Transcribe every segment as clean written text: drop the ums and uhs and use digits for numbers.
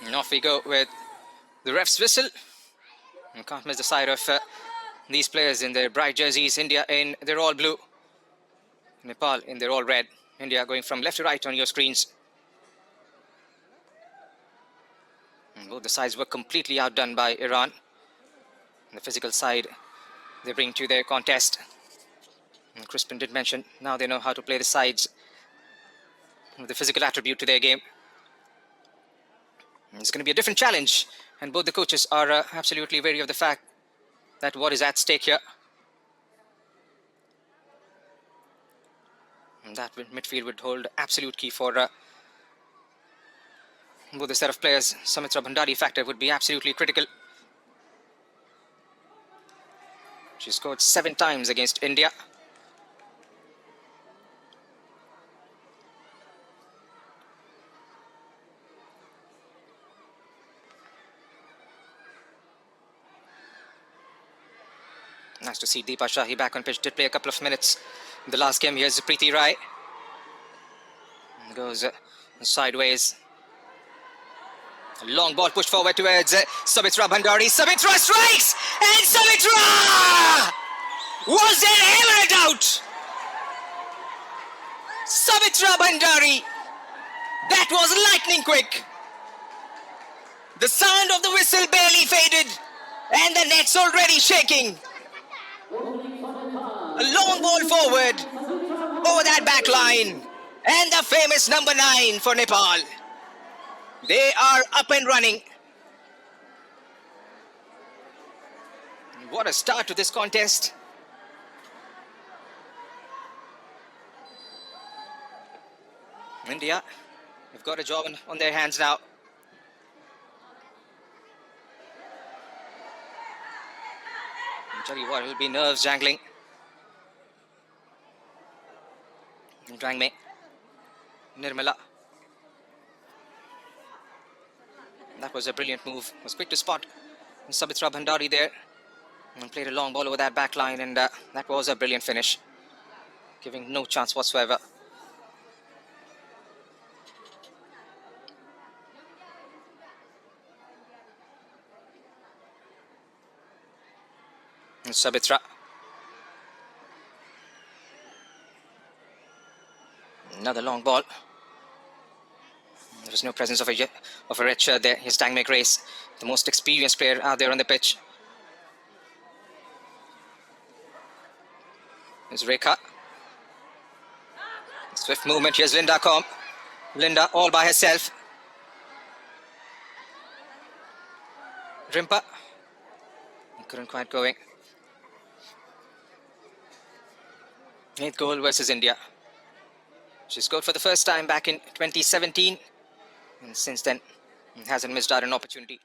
And off we go with the ref's whistle. You can't miss the sight of these players in their bright jerseys. India in their all blue. Nepal in their all red. India going from left to right on your screens. And both the sides were completely outdone by Iran. The physical side they bring to their contest. And Crispin did mention now they know how to play the sides with the physical attribute to their game. And it's going to be a different challenge, and both the coaches are absolutely wary of the fact that what is at stake here. And that midfield would hold absolute key for both the set of players. Sumitra Bhandari factor would be absolutely critical. She scored 7 times against India. Nice to see Deepa Shahi back on pitch. Did play a couple of minutes in the last game. Here's Preeti Rai. Goes sideways. A long ball pushed forward towards Sumitra Bhandari. Sumitra strikes! And Sumitra! Was there ever a doubt? Sumitra Bhandari. That was lightning quick. The sound of the whistle barely faded, and the net's already shaking. A long ball forward over that back line, and the famous number 9 for Nepal. They are up and running. What a start to this contest. India have got a job on their hands now. I'll tell you what, it'll be nerves jangling. Drangme, Nirmala. That was a brilliant move. Was quick to spot Sumitra Bhandari there. And played a long ball over that back line, and that was a brilliant finish. Giving no chance whatsoever. And Sumitra. Another long ball. There was no presence of a red shirt there. Here's Dangme Grace, the most experienced player out there on the pitch. Here's Rekha. Swift movement. Here's Linda Combe. Linda all by herself. Rimpa. Couldn't quite going. 8th goal versus India. She scored for the first time back in 2017, and since then hasn't missed out an opportunity.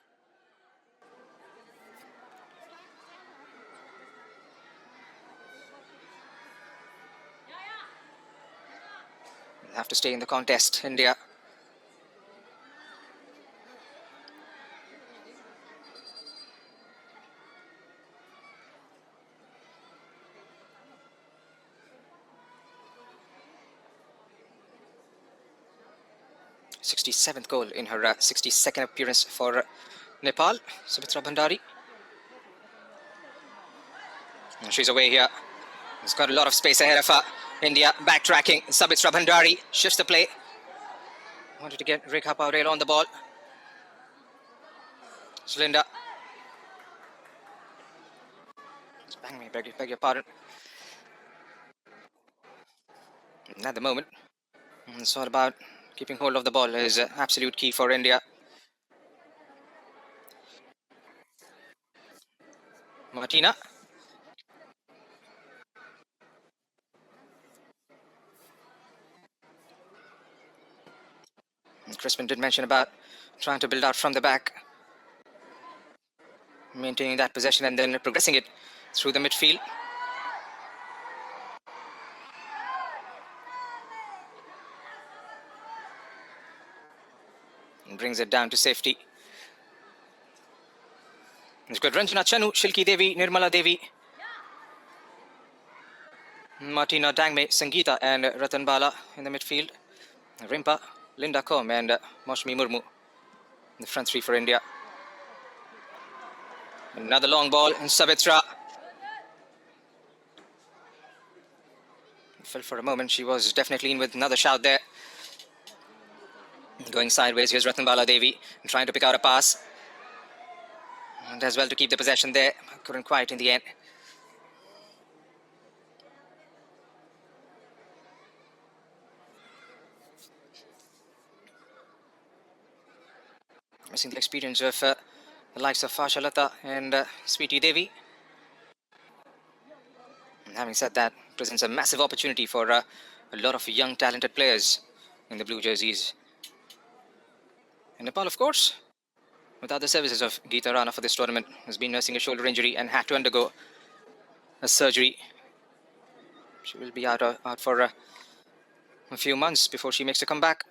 They'll have to stay in the contest, India. th goal in her 62nd appearance for Nepal, Sumitra Bhandari. And she's away here. She's got a lot of space ahead of her. India backtracking. Sumitra Bhandari shifts the play. Wanted to get Rekha Paurel on the ball. It's Linda. Bang me, beg your pardon. And at the moment, it's all about keeping hold of the ball is absolute key for India. Martina. And Crispin did mention about trying to build out from the back, maintaining that possession and then progressing it through the midfield. And brings it down to safety. It's got Ranjana Chanu, Shilki Devi, Nirmala Devi, Martina Dangme, Sangeeta and Ratan Bala in the midfield. Rimpa, Linda Combe and Moshmi Murmu. The front three for India. Another long ball, and Savitra felt for a moment. She was definitely in with another shout there. Going sideways, here's Ratnabala Devi trying to pick out a pass. And as well to keep the possession there. Couldn't quite in the end. Missing the experience of the likes of Fashalata and Sweetie Devi. And having said that, presents a massive opportunity for a lot of young talented players in the blue jerseys. And Nepal, of course, without the services of Geeta Rana for this tournament, has been nursing a shoulder injury and had to undergo a surgery. She will be out for a few months before she makes a comeback.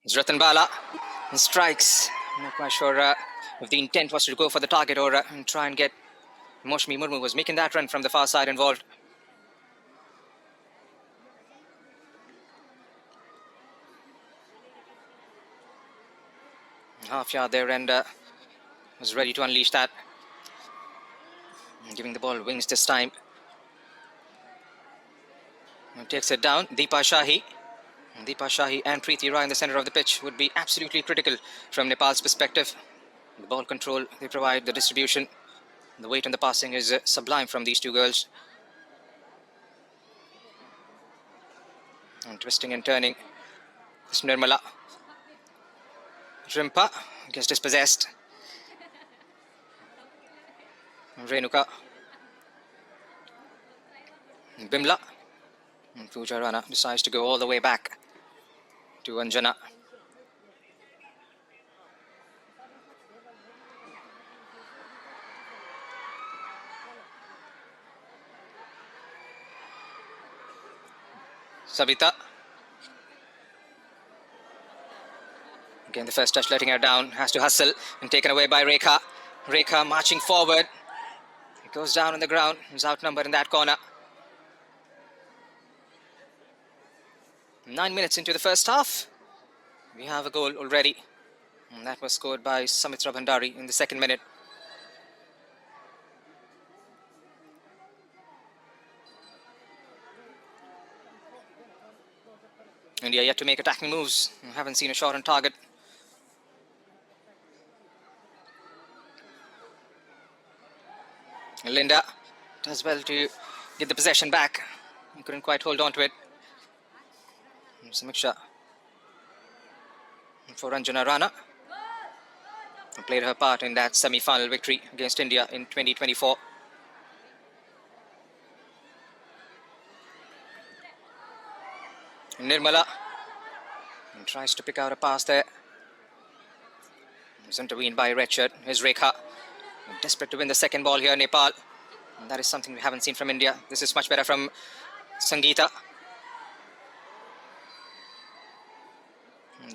It's Ratnabala and strikes. I'm not quite sure if the intent was to go for the target or try and get Moshmi Murmu was making that run from the far side involved. Half yard there and was ready to unleash that. Giving the ball wings this time. And takes it down. Deepa Shahi. Deepa Shahi and Preeti Rai in the center of the pitch would be absolutely critical from Nepal's perspective. The ball control they provide, the distribution, the weight and the passing is sublime from these two girls. And twisting and turning. It's Nirmala. Rimpa gets dispossessed. Renuka. Bimla. And Pooja Rana decides to go all the way back to Anjana. Savita. Again, the first touch letting her down. Has to hustle and taken away by Rekha. Rekha marching forward. It goes down on the ground. Is outnumbered in that corner. 9 minutes into the first half. We have a goal already. And that was scored by Samitra Bhandari in the second minute. India yet to make attacking moves. Haven't seen a shot on target. Linda does well to get the possession back. He couldn't quite hold on to it. Samiksha for Anjana Rana, who played her part in that semi-final victory against India in 2024. Nirmala and tries to pick out a pass there. Is intervened by red shirt. Here's Rekha. Desperate to win the second ball here, Nepal. And that is something we haven't seen from India. This is much better from Sangeeta.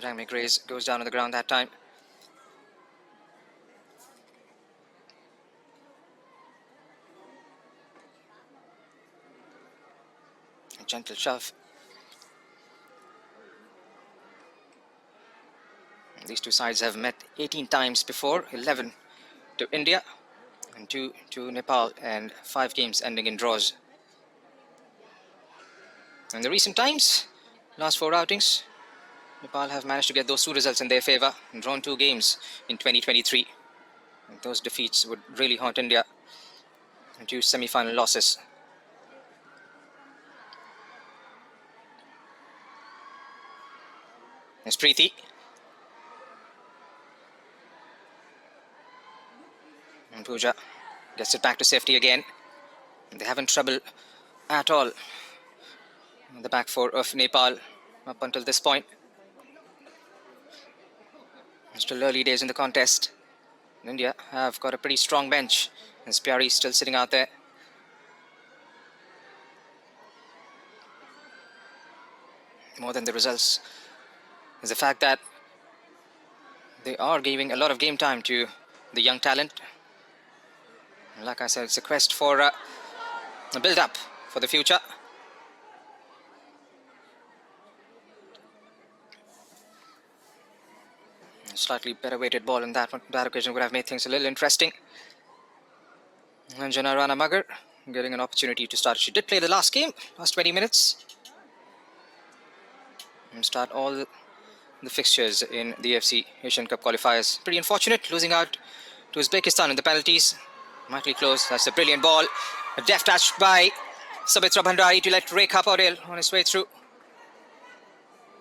Rangmi Grace goes down on the ground that time. A gentle shove. These two sides have met 18 times before, 11 to India and 2 to Nepal, and 5 games ending in draws. In the recent times, last 4 outings, Nepal have managed to get those 2 results in their favour and drawn 2 games in 2023. And those defeats would really haunt India and 2 semi-final losses. There's Preeti. And Pooja gets it back to safety again. They haven't trouble at all in the back 4 of Nepal up until this point. Still early days in the contest. India have got a pretty strong bench, and Spyari still sitting out there. More than the results is the fact that they are giving a lot of game time to the young talent. Like I said, it's a quest for a build-up for the future. A slightly better weighted ball on that occasion would have made things a little interesting. And Janarana Magar getting an opportunity to start. She did play the last game, last 20 minutes. And start all the fixtures in the AFC Asian Cup qualifiers. Pretty unfortunate, losing out to Uzbekistan in the penalties. Mightily close. That's a brilliant ball. A deft touch by Sabitra Bhandari to let Rekha Paudel on his way through.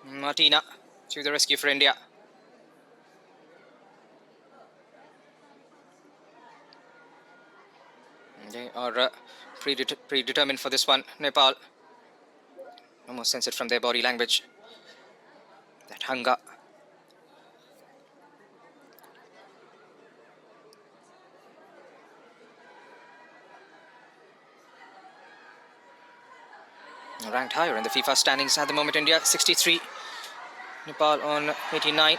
Martina to the rescue for India. They are predetermined for this one, Nepal. Almost sense it from their body language. That hunger. Ranked higher in the FIFA standings at the moment, India 63. Nepal on 89.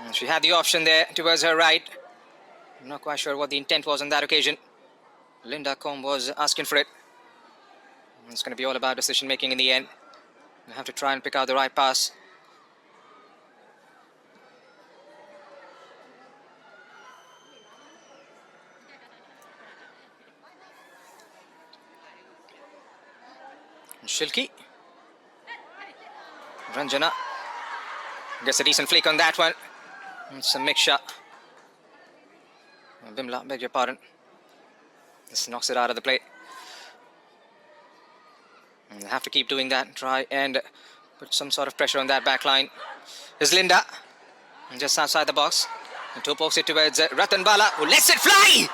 And she had the option there towards her right. I'm not quite sure what the intent was on that occasion. Linda Combe was asking for it. It's going to be all about decision making in the end. You have to try and pick out the right pass. Shilki. Ranjana gets a decent flick on that one. It's a mixture. Bimla, beg your pardon. This knocks it out of the play. And they have to keep doing that. Try and put some sort of pressure on that back line. Here's Linda. Just outside the box. And toe pokes it towards Ratan Bala, who lets it fly!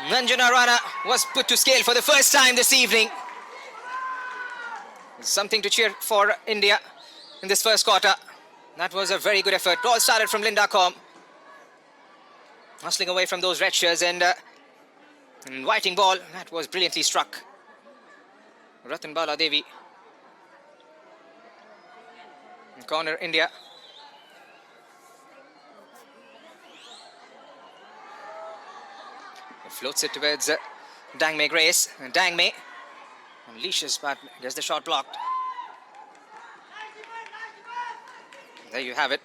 Nanjana Rana was put to scale for the first time this evening. Something to cheer for India in this first quarter. That was a very good effort. All started from Linda Combe. Hustling away from those red shirts and inviting ball. That was brilliantly struck. Ratan Bala Devi. Corner India. Floats it towards Dangmei Grace. And Dangmei unleashes but gets the shot blocked. There you have it.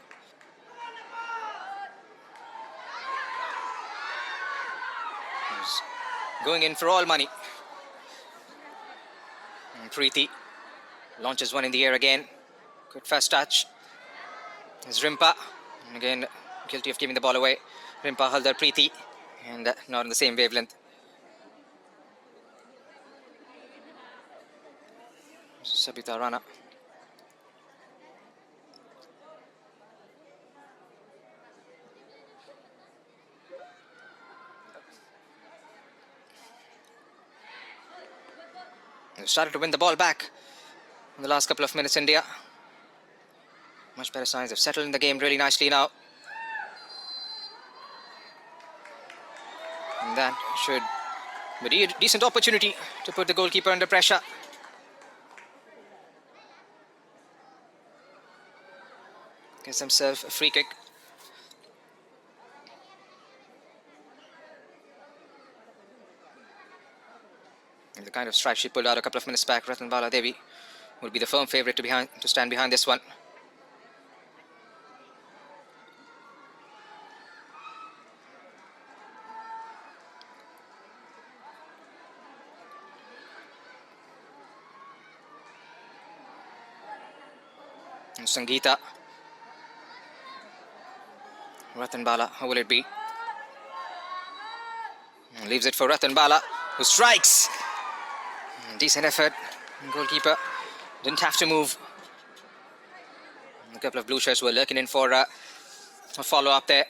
He's going in for all money. And Preeti launches one in the air again. Good first touch. There's Rimpa. And again, guilty of giving the ball away. Rimpa Haldar Preeti. And not on the same wavelength. Sabita Rana. They've started to win the ball back in the last couple of minutes, India. Much better signs. They've settled in the game really nicely now. And that should be a decent opportunity to put the goalkeeper under pressure. Gets himself a free kick. And the kind of strike she pulled out a couple of minutes back, Ratan Bala Devi would be the firm favourite to stand behind this one. And Sangeeta. Ratan Bala, how will it be? And leaves it for Ratan Bala, who strikes. Decent effort. Goalkeeper didn't have to move. A couple of blue shirts were lurking in for a follow-up there.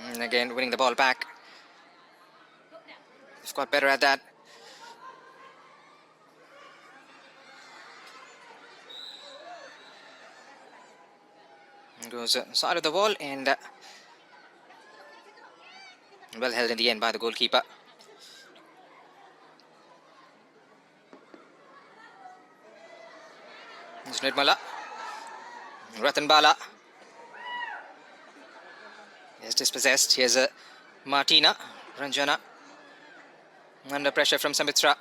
And again, winning the ball back. They've got better at that. Goes side of the wall and well held in the end by the goalkeeper. There's Nirmala. Ratan Bala is dispossessed. Here's a Martina. Ranjana under pressure from Samitra.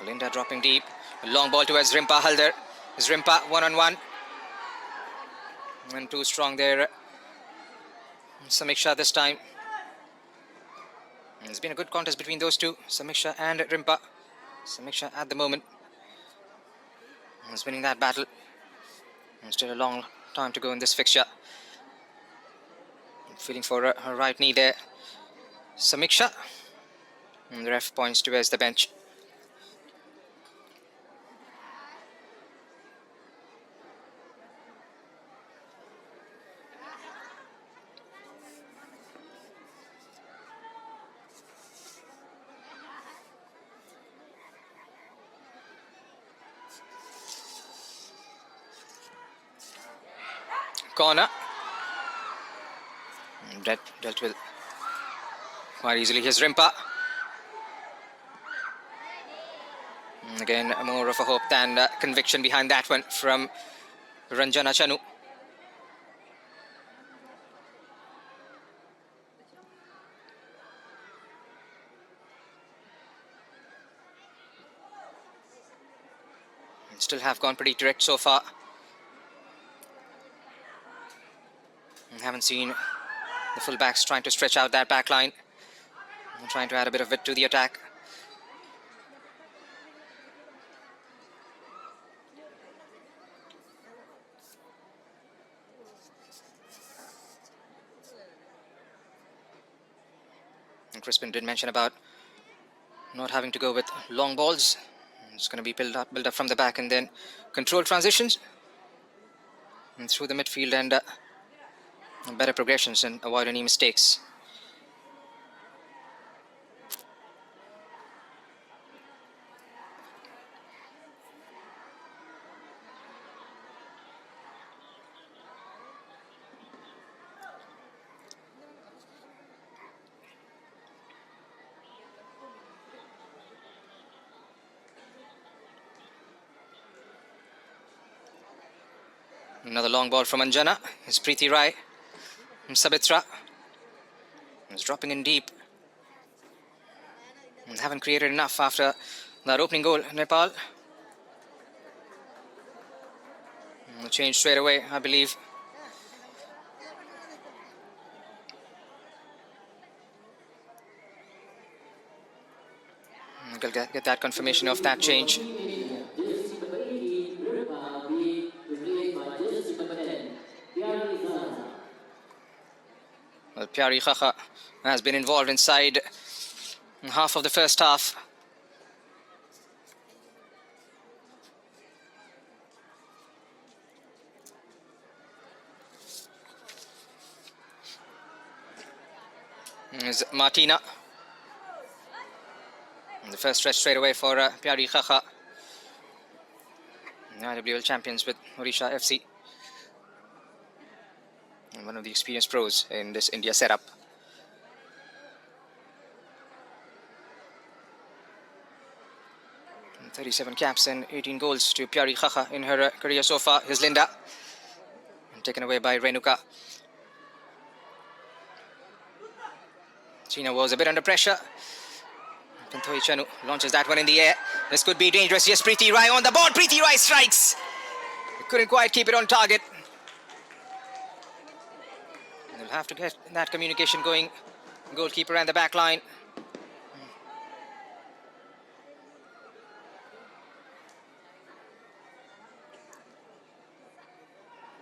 Linda dropping deep. A long ball towards Rimpa Halder. Is Rimpa one-on-one. And too strong there. Samiksha this time. It's been a good contest between those two, Samiksha and Rimpa. Samiksha at the moment is winning that battle. And still a long time to go in this fixture. Feeling for her right knee there. Samiksha. And the ref points towards the bench. Corner. Dealt with quite easily. Here's Rimpa. And again, more of a hope than conviction behind that one from Ranjana Chanu. Still have gone pretty direct so far. And haven't seen the fullbacks trying to stretch out that back line and trying to add a bit of width to the attack. And Crispin did mention about not having to go with long balls. It's going to be built up from the back and then control transitions and through the midfield and better progressions and avoid any mistakes. Another long ball from Anjana. It's Preeti Rai. From Sabitra. He's dropping in deep. And haven't created enough after that opening goal, Nepal. And the change straight away, I believe. We'll get that confirmation of that change. Well, Pyari Khakha has been involved inside half of the first half. Is Martina. And the first stretch straight away for Pyari Khakha. IWL champions with Odisha FC. And one of the experienced pros in this India setup. And 37 caps and 18 goals to Pyari Khakha in her career so far. Here's Linda. And taken away by Renuka. China was a bit under pressure. Pantoi Chanu launches that one in the air. This could be dangerous. Yes, Preeti Rai on the ball. Preeti Rai strikes. Couldn't quite keep it on target. They'll have to get that communication going. Goalkeeper and the back line.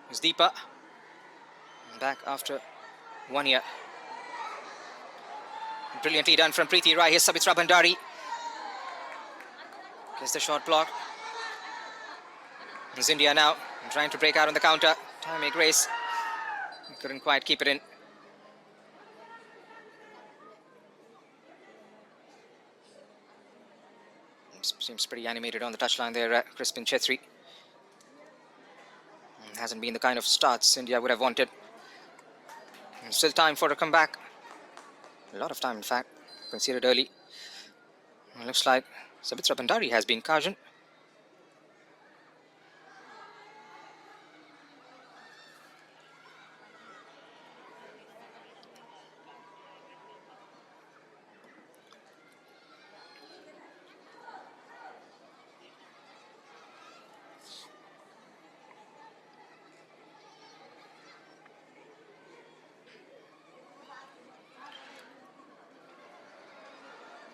It's Deepa. Back after 1 year. Brilliantly done from Preeti Rai. Here's Sabitra Bhandari. Gets the shot blocked. It's India now trying to break out on the counter. Time make race. Couldn't quite keep it in. Seems pretty animated on the touchline there, Crispin Chetri. Hasn't been the kind of starts India would have wanted. Still time for a comeback. A lot of time, in fact, considered early. It looks like Sabitra Bhandari has been cautioned.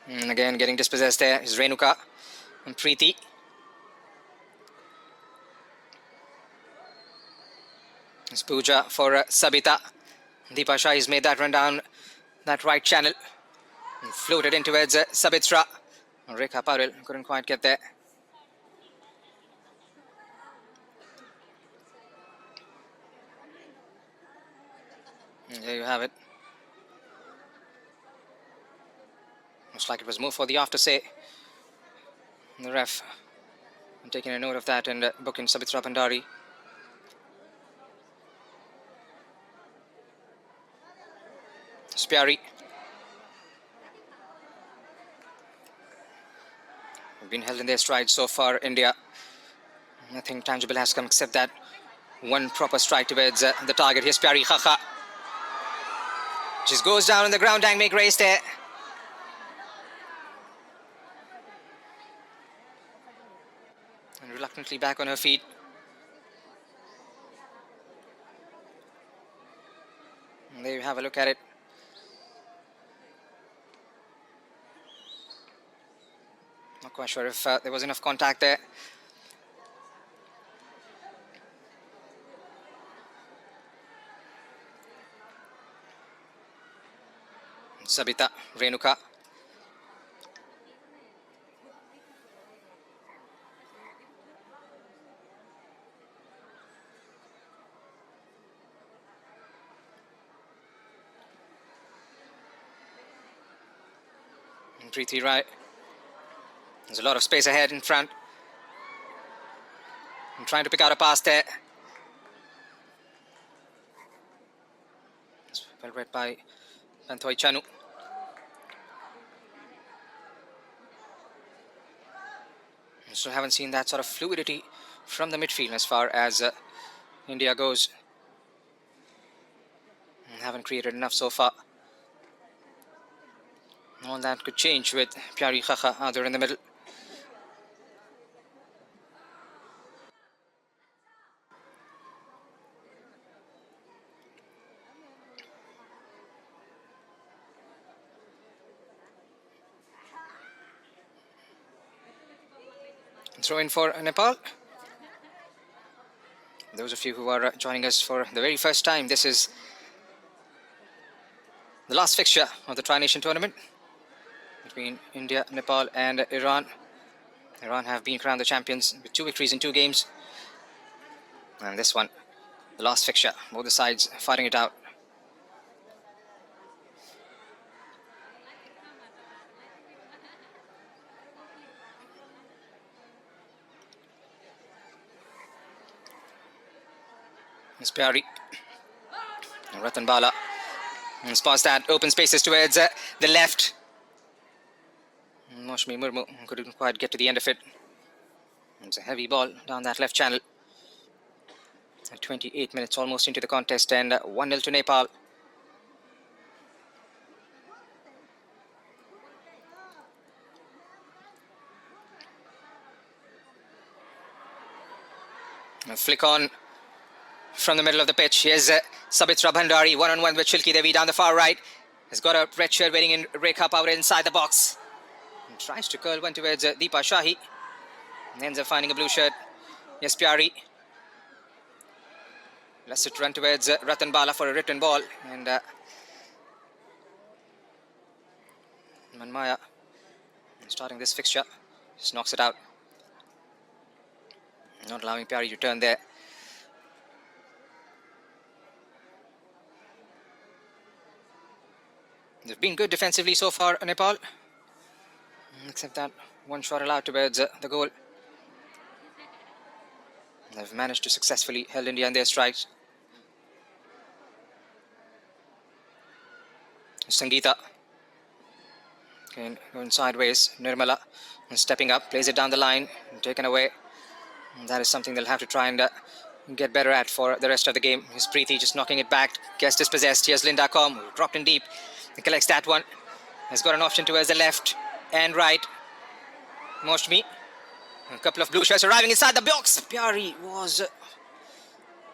And again, getting dispossessed there is Renuka and Preeti. It's Pooja for Sabita. Deepa Shah has made that run down that right channel and floated in towards Sabitra. Rekha Pavel couldn't quite get there. And there you have it. Looks like it was more for the after-say. The ref taking a note of that and booking Sabitra Bhandari. Spiari. Have been held in their stride so far, India. Nothing tangible has come except that one proper strike towards the target. Here's Spiari Khakha. Just goes down on the ground, Dang make race there. And reluctantly back on her feet. And there you have a look at it. Not quite sure if there was enough contact there. Sabita, Renuka. And Preeti right. There's a lot of space ahead in front. I'm trying to pick out a pass there. It's well read by Panthoi Chanu. Still haven't seen that sort of fluidity from the midfield as far as India goes. And haven't created enough so far. All that could change with Pyari Khakha out there in the middle. Throw in for Nepal. Those of you who are joining us for the very first time, this is the last fixture of the Tri-Nation tournament between India, Nepal and Iran. Iran have been crowned the champions with 2 victories in 2 games. And this one, the last fixture, both the sides fighting it out. It's Pyari. Ratan Bala. And spots that open spaces towards the left. Moshmi Murmu couldn't quite get to the end of it. It's a heavy ball down that left channel. 28 minutes almost into the contest and 1-0 to Nepal. A flick on from the middle of the pitch. Here's Sabitra Bhandari, one-on-one with Shilki Devi down the far right. Has got a red shirt waiting in Rekha Pavel inside the box. And tries to curl one towards Deepa Shahi. And ends up finding a blue shirt. Yes, Pyari. Lets it run towards Ratan Bala for a return ball. And Manmaya, starting this fixture, just knocks it out. Not allowing Pyari to turn there. They've been good defensively so far, Nepal. Except that one shot allowed towards the goal. They've managed to successfully held India in their strikes. Sangeeta. Again, going sideways. Nirmala stepping up, plays it down the line, and taken away. And that is something they'll have to try and get better at for the rest of the game. Here's Preeti just knocking it back, gets dispossessed. Here's Linda Com, who dropped in deep. He collects that one. Has got an option towards the left and right. Moshmi. A couple of blue shirts arriving inside the box. Pyari was...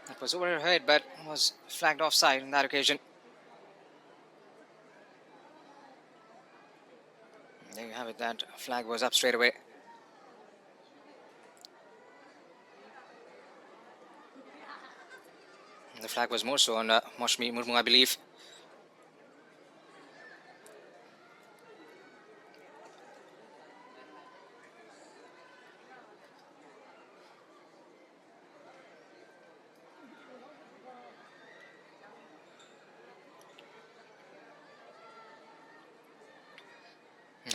that was over her head, but was flagged offside on that occasion. There you have it. That flag was up straight away. The flag was more so on Moshmi Murmu, I believe.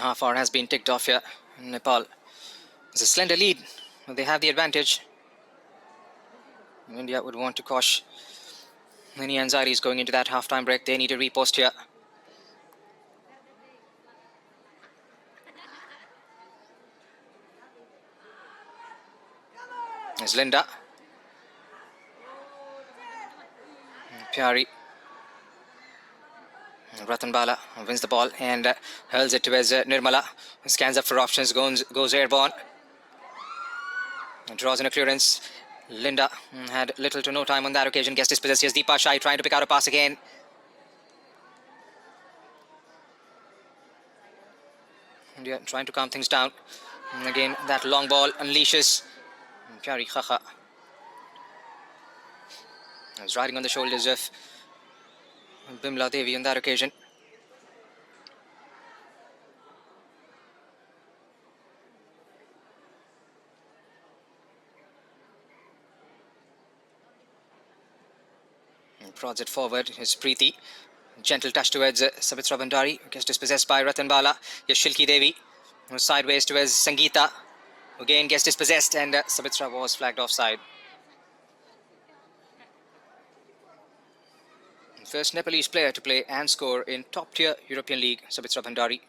Half hour has been ticked off here in Nepal. It's a slender lead. They have the advantage. India would want to quash any anxieties going into that half-time break. They need a repost here. There's Linda. Pyari. Ratanbala wins the ball and hurls it towards Nirmala. Scans up for options, goes airborne. Draws in a clearance. Linda had little to no time on that occasion. Gets dispossessed. Here's Deepa Shai trying to pick out a pass again. India trying to calm things down. And again, that long ball unleashes Pyari Khakha. Was riding on the shoulders of Bimla Devi on that occasion. And prods it forward. Here's Preeti. Gentle touch towards Sabitra Bhandari. Gets dispossessed by Ratanbala. Here's Shilki Devi. Sideways towards Sangeeta. Again gets dispossessed and Sabitra was flagged offside. First Nepalese player to play and score in top-tier European League, Sabitra Bhandari.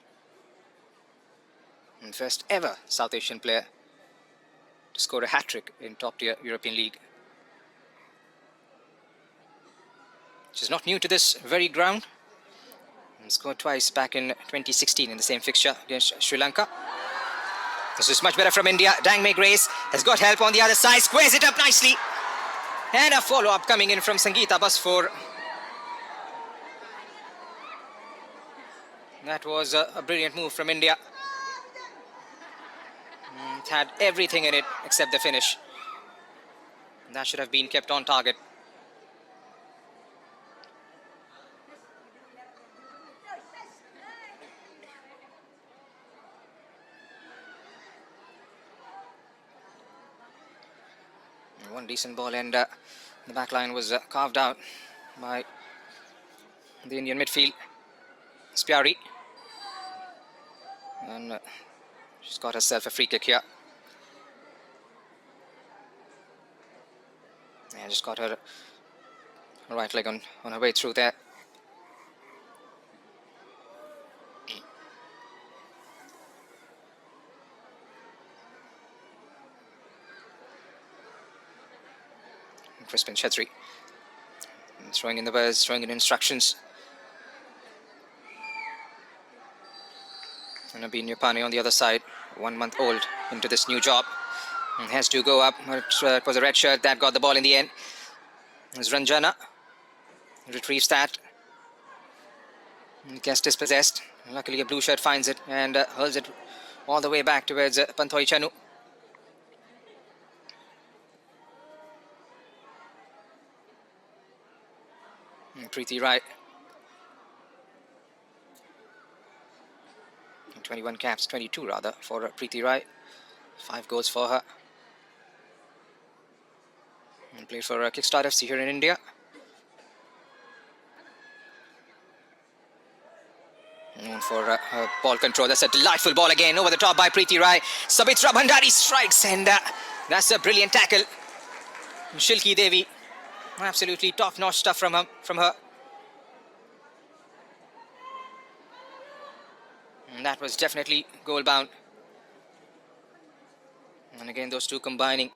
And first ever South Asian player to score a hat-trick in top-tier European League. She's not new to this very ground. And scored twice back in 2016 in the same fixture against Sri Lanka. This is much better from India. Dangmei Grace has got help on the other side. Squares it up nicely. And a follow-up coming in from Sangeeta Basfor. That was a brilliant move from India. It had everything in it except the finish. That should have been kept on target. One decent ball and the back line was carved out by the Indian midfield. Pyari. And she's got herself a free kick here. Yeah, just got her right leg on her way through there. Crispin Chetri throwing in the words, throwing in instructions. And Abhi Nupani on the other side, 1 month old into this new job. And has to go up. It was a red shirt that got the ball in the end. There's Ranjana. Retrieves that. Gets dispossessed. Luckily a blue shirt finds it and hurls it all the way back towards Panthoi Chanu. Preeti Rai. 21 caps, 22 rather, for Preeti Rai. 5 goals for her. And played for Kickstart FC here in India. Known for her ball control. That's a delightful ball again over the top by Preeti Rai. Sabitra Bhandari strikes and that's a brilliant tackle. Shilki Devi. Absolutely top-notch stuff from her. And that was definitely goal-bound. And again, those two combining.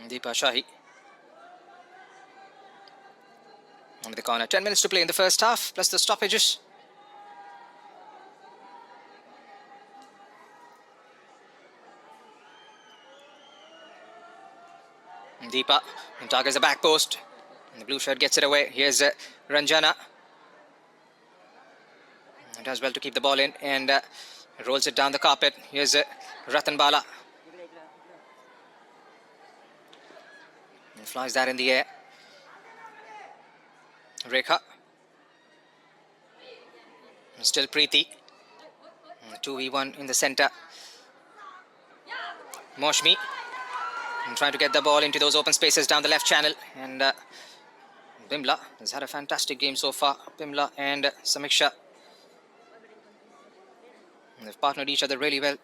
Deepa Shahi. On the corner. 10 minutes to play in the first half, plus the stoppages. Deepa targets the back post. The blue shirt gets it away. Here's Ranjana. Does well to keep the ball in and rolls it down the carpet. Here's Ratan Bala. And flies that in the air. Rekha. And still Preeti. 2v1 in the center. Moshmi. And trying to get the ball into those open spaces down the left channel. And Bimla has had a fantastic game so far. Bimla and Samiksha. They've partnered each other really well.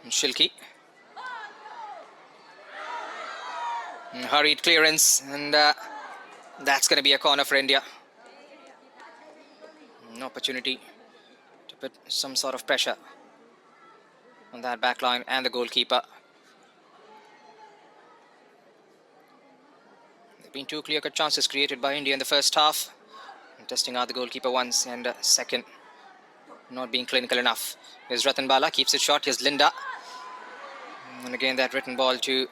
And Shilki. And hurried clearance, and that's going to be a corner for India. An opportunity to put some sort of pressure on that back line and the goalkeeper. There have been two clear-cut chances created by India in the first half. And testing out the goalkeeper once, and second, not being clinical enough. Here's Ratan Bala, keeps it short. Here's Linda. And again, that written ball to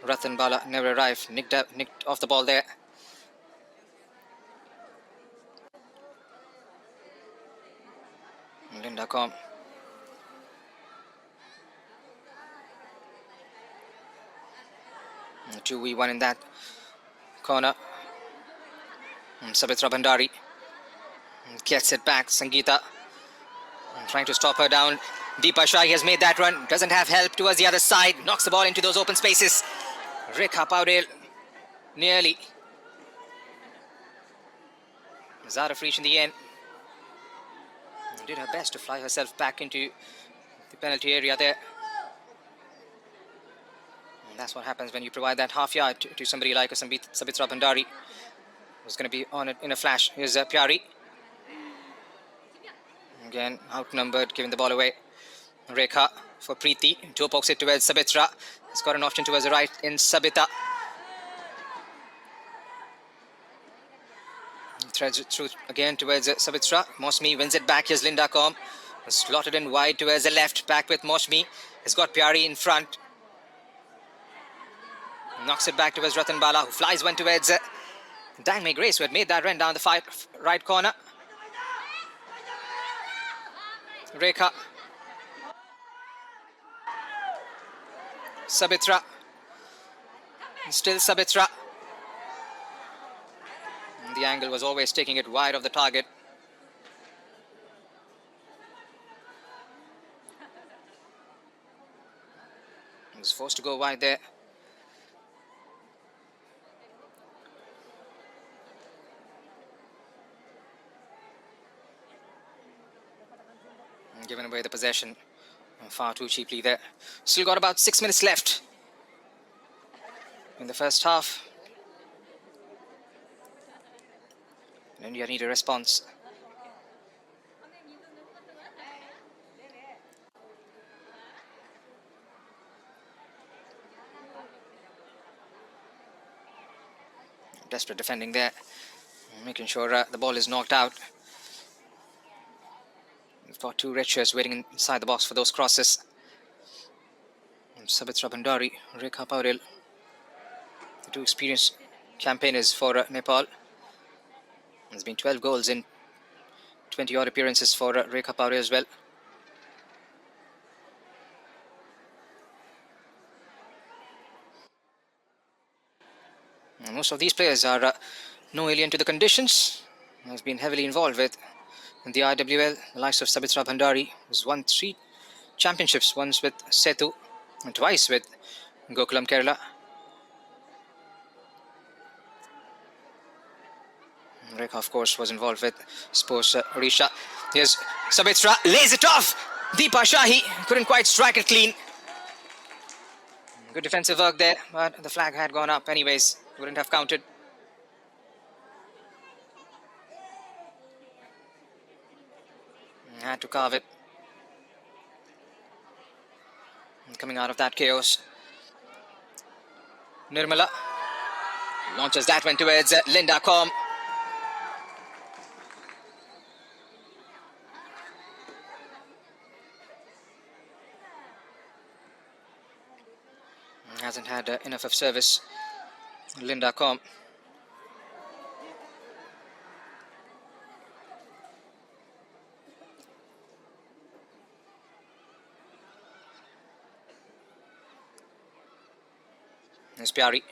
Ratan Bala never arrived. Nicked off the ball there. Linda Com. And 2v1 in that corner. And Sabitra Bhandari gets it back. Sangeeta trying to stop her down. Deepa Shahi has made that run. Doesn't have help towards the other side. Knocks the ball into those open spaces. Rekha Paudel nearly was out of reach in the end. Did her best to fly herself back into the penalty area there. And that's what happens when you provide that half yard to somebody like Sabitra Bhandari, who's going to be on it in a flash. Here's Pyari. Again, outnumbered, giving the ball away. Rekha for Preeti. Toe pokes it towards Sabitra. He's got an option towards the right in Sabita. Threads it through again towards Sabitra. Moshmi wins it back. Here's Linda Com. Slotted in wide towards the left. Back with Moshmi. He's got Pyari in front. Knocks it back towards Ratan Bala, who flies one towards Dangme Grace, who had made that run down the right corner. Rekha. Sabitra. Still Sabitra. The angle was always taking it wide of the target. He was forced to go wide there. And given away the possession far too cheaply there. Still got about 6 minutes left in the first half. India need a response. Desperate defending there, making sure the ball is knocked out. We've got two red shirts waiting inside the box for those crosses. Sabitra Bhandari, Rekha Paudel, the two experienced campaigners for Nepal. There's been 12 goals in 20-odd appearances for Rekha Paudel as well. And most of these players are no alien to the conditions. Has been heavily involved with in the IWL. The likes of Sabitra Bhandari, who's won 3 championships, once with Setu and twice with Gokulam Kerala. Rekha, of course, was involved with Sports Odisha. Here's Sabitra, lays it off. Deepa Shahi couldn't quite strike it clean. Good defensive work there, but the flag had gone up anyways. Wouldn't have counted. Had to carve it. And coming out of that chaos, Nirmala. Launches that one towards Linda Com. Hasn't had enough of service. Linda Com. There's Pyari.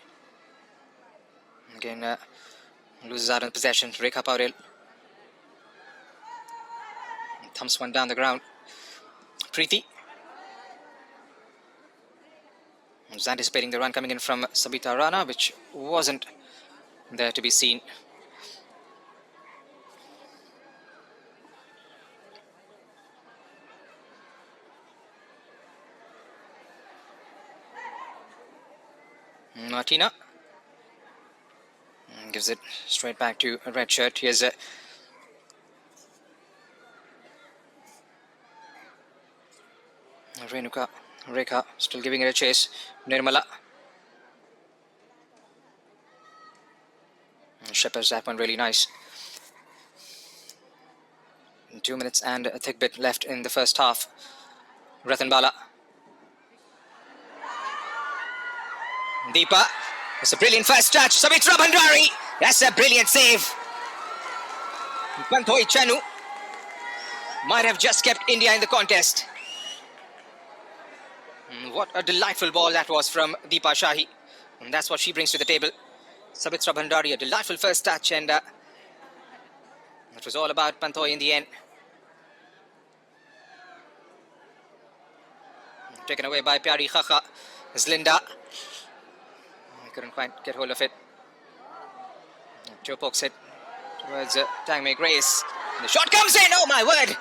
Again, loses out on possession. Rekha Paurel. Thumps one down the ground. Preeti. Was anticipating the run coming in from Sabita Rana, which wasn't there to be seen. Martina gives it straight back to a red shirt. Here's Renuka. Rekha still giving it a chase. Nirmala. Shepherds that one really nice. 2 minutes and a thick bit left in the first half. Ratan Bala. Deepa. It's a brilliant first touch. Samitra Bhandari. That's a brilliant save. Panthoi Chanu might have just kept India in the contest. What a delightful ball that was from Deepa Shahi. And that's what she brings to the table. Sabitra Bhandari, a delightful first touch, and it was all about Panthoi in the end. Taken away by Pyari Khakha. It's Linda. I couldn't quite get hold of it. Joe pokes it towards Tangmei Grace. And the shot comes in. Oh my word!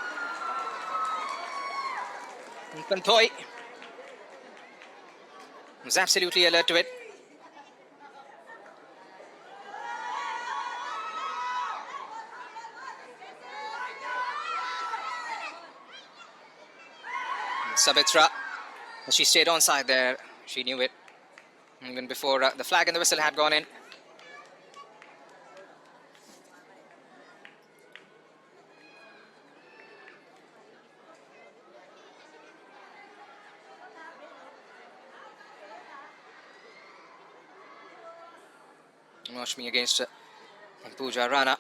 And Panthoi was absolutely alert to it. And Sabitra, she stayed on side there. She knew it even before the flag and the whistle had gone in. Mashmi against Pooja Rana.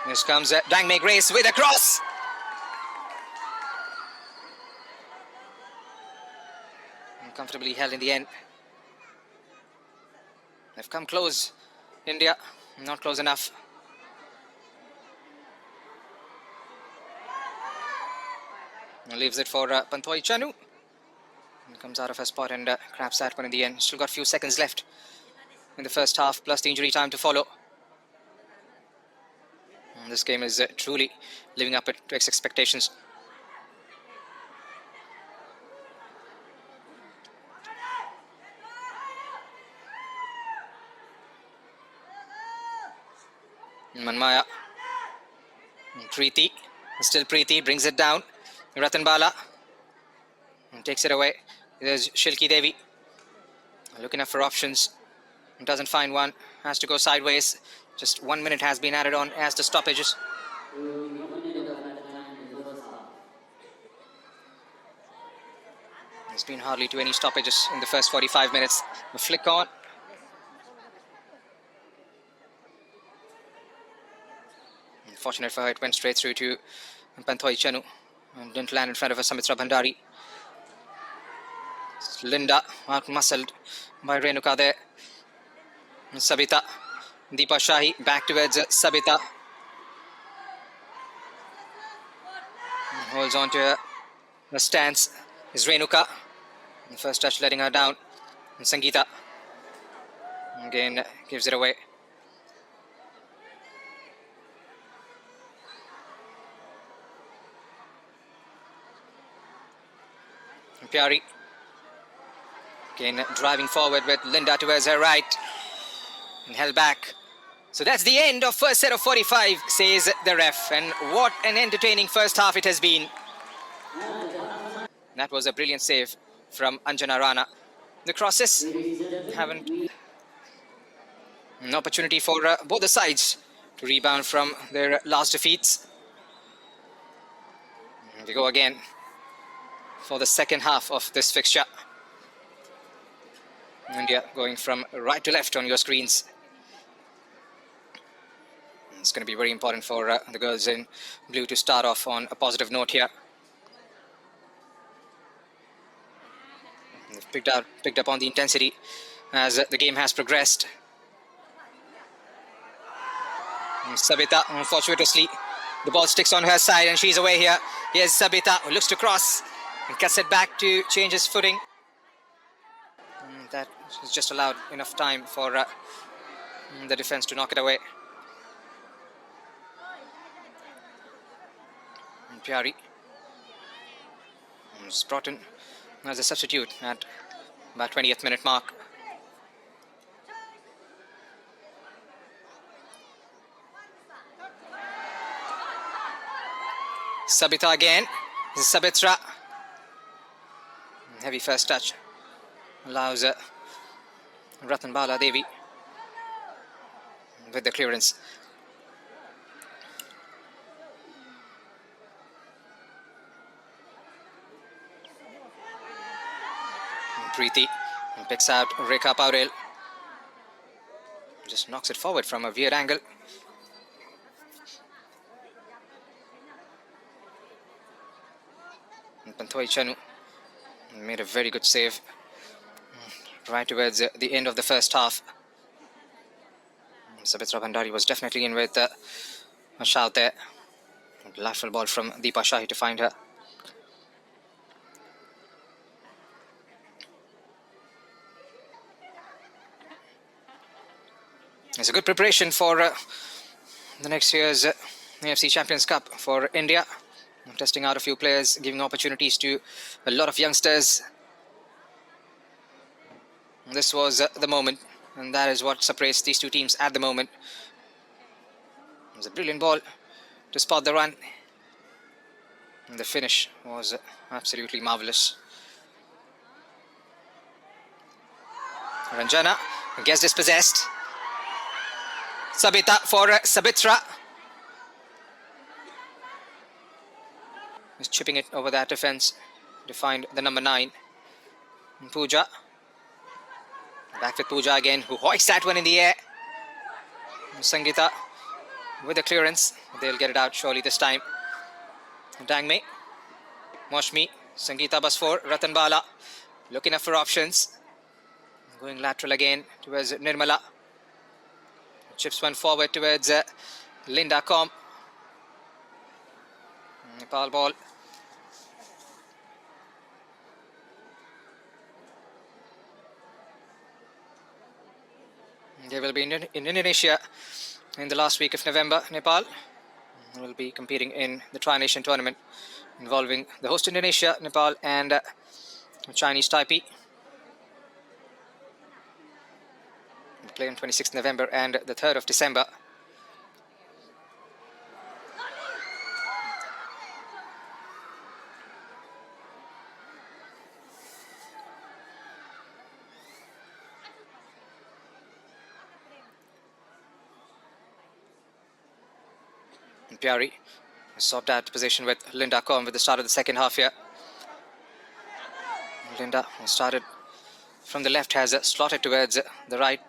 Here comes Dangmei Grace with a cross. And comfortably held in the end. They've come close. India, not close enough. And leaves it for Panthoi Chanu. And comes out of her spot and grabs that one in the end. Still got a few seconds left in the first half, plus the injury time to follow. And this game is truly living up to its expectations. Manmaya. Preeti. Still Preeti brings it down. Ratan Bala. And takes it away. There's Shilki Devi. Looking up for options. Doesn't find one. Has to go sideways. Just 1 minute has been added on as the stoppages. There's been hardly to any stoppages in the first 45 minutes. A flick on. Unfortunate for her, it went straight through to Panthoi Chanu and didn't land in front of Samitra Bhandari. Linda out-muscled by Renuka there. Sabita. Deepa Shahi back towards Sabita. Holds on to the stance is Renuka. The first touch letting her down. And Sangeeta again gives it away. And Pyari again driving forward with Linda towards her right and held back. So that's the end of first set of 45, says the ref. And what an entertaining first half it has been. That was a brilliant save from Anjana Rana. the crosses. Haven't an opportunity for both the sides to rebound from their last defeats. And we go again for the second half of this fixture. India going from right to left on your screens. It's going to be very important for the girls in blue to start off on a positive note here. They've picked up on the intensity as the game has progressed. And Sabita, unfortuitously, the ball sticks on her side and she's away here. Here's Sabita, who looks to cross and cuts it back to change his footing. And that has just allowed enough time for the defense to knock it away. And Pyari was brought in as a substitute at about 20th minute mark. Sabita again. This is Sabitra. Heavy first touch allows Ratnabala Devi with the clearance. And Preeti picks out Rekha Paurel. Just knocks it forward from a weird angle. Panthoi Chanu made a very good save right towards the end of the first half. Sabitra Bhandari was definitely in with a shout there. Lateral ball from Deepa Shahi to find her. It's a good preparation for the next year's AFC Champions Cup for India. Testing out a few players, giving opportunities to a lot of youngsters. This was the moment, and that is what separates these two teams at the moment. It was a brilliant ball to spot the run. And the finish was absolutely marvellous. Ranjana gets dispossessed. Sabita for Sabitra. Is chipping it over that defense to find the number 9. Pooja. Back with Pooja again, who hoists that one in the air. Sangeeta with the clearance. They'll get it out surely this time. Dangme. Moshmi. Sangeeta Basfor. Ratanbala. Looking up for options. Going lateral again towards Nirmala. Chips one forward towards Linda Com. Nepal ball. They will be in Indonesia in the last week of November. Nepal will be competing in the Tri-Nation tournament involving the host Indonesia, Nepal and Chinese Taipei. We'll play on 26th November and the 3rd of December. Pyari swapped that position with Linda Com with the start of the second half here. Linda started from the left, has slotted towards the right.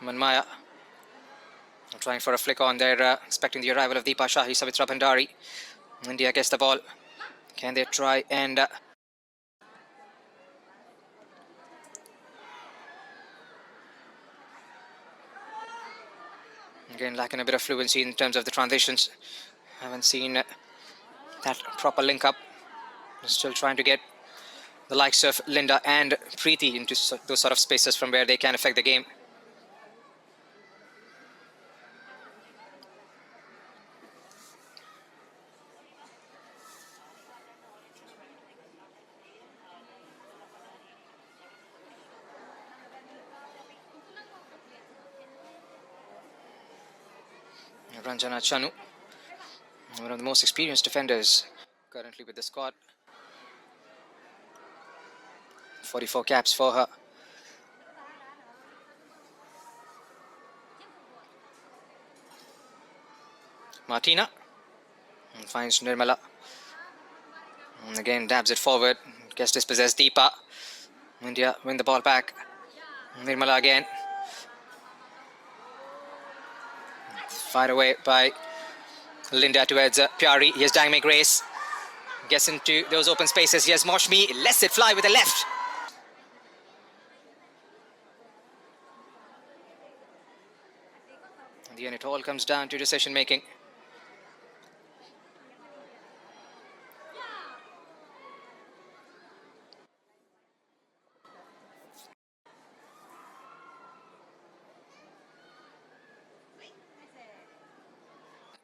Manmaya trying for a flick on there, expecting the arrival of Deepa Shahi. Savitra Bhandari. India gets the ball. Can they try and again lacking a bit of fluency in terms of the transitions. Haven't seen that proper link up. Still trying to get the likes of Linda and Preeti into those sort of spaces from where they can affect the game. Ranjana Chanu, one of the most experienced defenders currently with the squad. 44 caps for her. Martina finds Nirmala. And again dabs it forward. Gets dispossessed. Deepa. India win the ball back. Nirmala again. Fired away by Linda towards Pyari. Here's Dangme Grace. Gets into those open spaces. Here's Moshmi. Lets it fly with the left. In the end, it all comes down to decision making.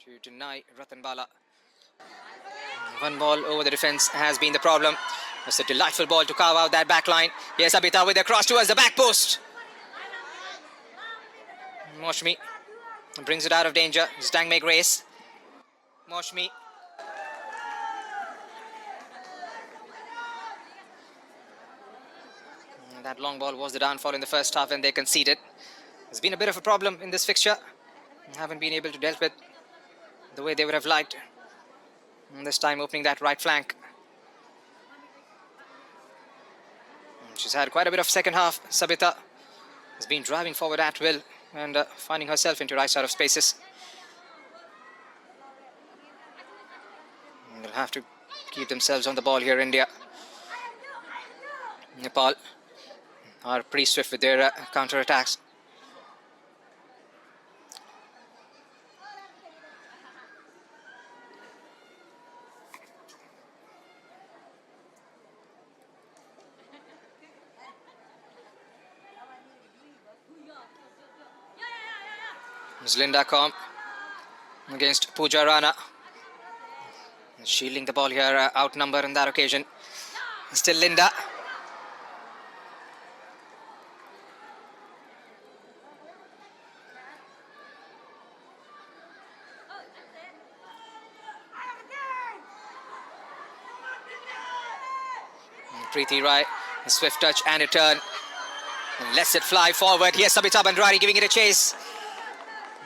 To deny Ratan Bala. One ball over the defense has been the problem. It's a delightful ball to carve out that back line. Here's Abita with a cross towards the back post. Moshmi brings it out of danger. It's Dangme Grace. Moshmi. And that long ball was the downfall in the first half and they conceded. There's been a bit of a problem in this fixture. Haven't been able to deal with the way they would have liked. And this time opening that right flank. She's had quite a bit of second half. Sabita has been driving forward at will and finding herself into right side of spaces. And they'll have to keep themselves on the ball here, India. Nepal are pretty swift with their counter-attacks. It's Linda Com against Pooja Rana. Shielding the ball here, outnumbered on that occasion. Still Linda. Preeti Rai, a swift touch and a turn. And lets it fly forward. Here's Sabita Bandrari giving it a chase.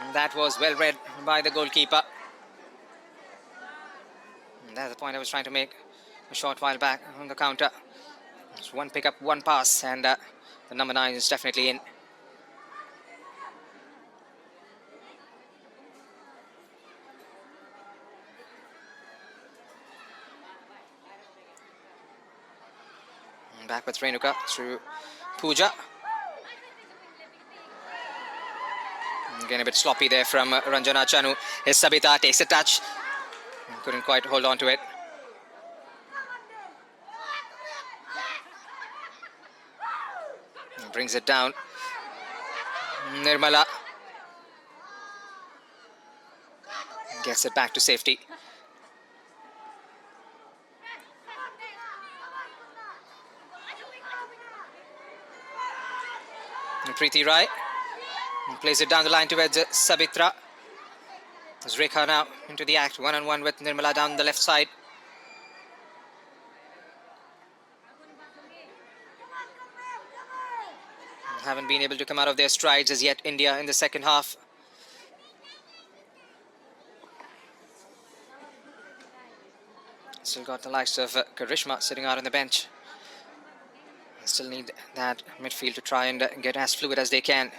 And that was well read by the goalkeeper. And that's the point I was trying to make a short while back on the counter. It's one pick up, one pass, and the number 9 is definitely in. And back with Renuka through Pooja. Again a bit sloppy there from Ranjana Chanu. His Sabita takes a touch. Couldn't quite hold on to it. And brings it down. Nirmala gets it back to safety. And Preeti Rai plays it down the line towards Sabitra. There's Rekha now into the act, one-on-one with Nirmala down the left side. Haven't been able to come out of their strides as yet, India, in the second half. Still got the likes of Karishma sitting out on the bench. Still need that midfield to try and get as fluid as they can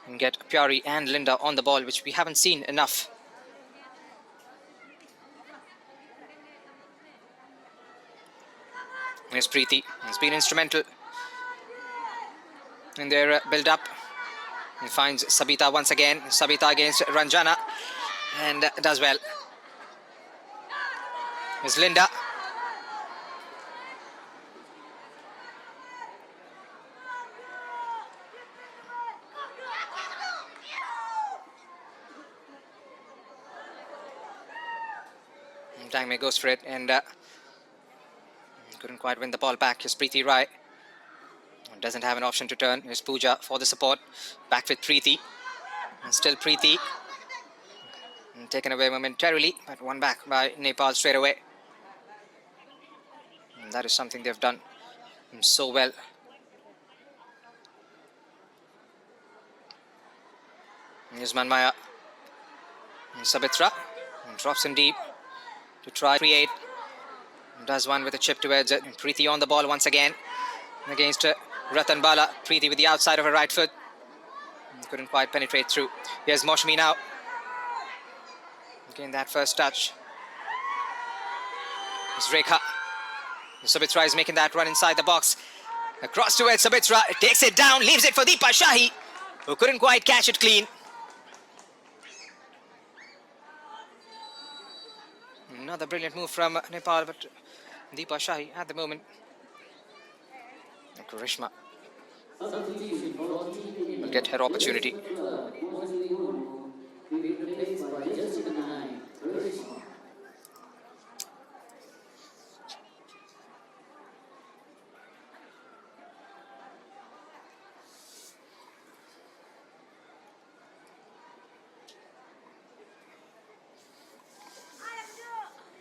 and get Pyari and Linda on the ball, which we haven't seen enough. Here's Preeti. He's been instrumental in their build-up. He finds Sabita once again. Sabita against Ranjana and does well. Here's Linda. Dangme goes for it and couldn't quite win the ball back. Here's Preeti Rai. Doesn't have an option to turn. Here's Pooja for the support. Back with Preeti. And still Preeti. Taken away momentarily, but won back by Nepal straight away. And that is something they've done so well. Here's Manmaya. And Sabitra drops in deep to try to create. Does one with a chip towards it. Preeti on the ball once again against Ratan Bala. Preeti with the outside of her right foot. Couldn't quite penetrate through. Here's Moshmi now. Again, that first touch. It's Rekha. Sabitra is making that run inside the box. Across towards Sabitra. Takes it down, leaves it for Deepa Shahi, who couldn't quite catch it clean. Another brilliant move from Nepal, but Deepa Shahi at the moment. Karishma will get her opportunity.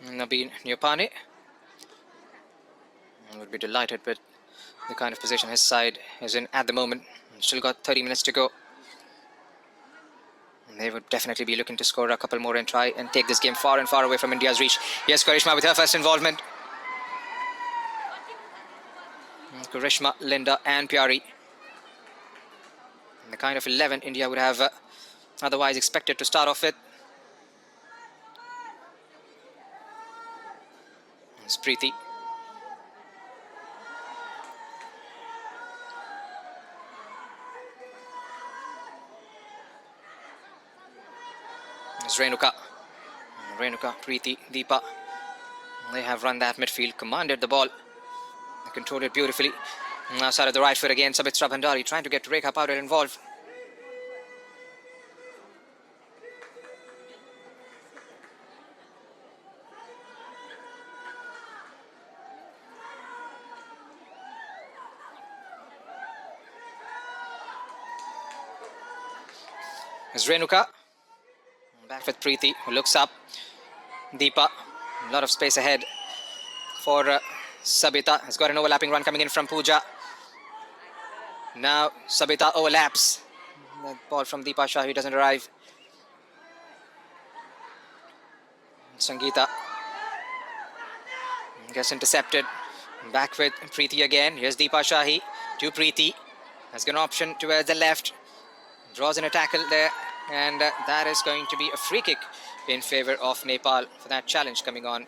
Nabeen Nyapane would be delighted with the kind of position his side is in at the moment. Still got 30 minutes to go. And they would definitely be looking to score a couple more and try and take this game far and far away from India's reach. Yes, Karishma with her first involvement. Karishma, Linda and Pyari. And the kind of 11 India would have otherwise expected to start off with. It's Preeti. It's Renuka. Renuka, Preeti, Deepa. They have run that midfield, commanded the ball. They controlled it beautifully. Outside of the right foot again, Sabitra Bhandari trying to get Rekha Powder involved. It's Renuka. Back with Preeti, who looks up. Deepa, a lot of space ahead for Sabita. Has got an overlapping run coming in from Pooja. Now Sabita overlaps. The ball from Deepa Shahi doesn't arrive. Sangeeta gets intercepted. Back with Preeti again. Here's Deepa Shahi to Preeti. Has got an option towards the left. Draws in a tackle there. And that is going to be a free kick in favor of Nepal for that challenge coming on.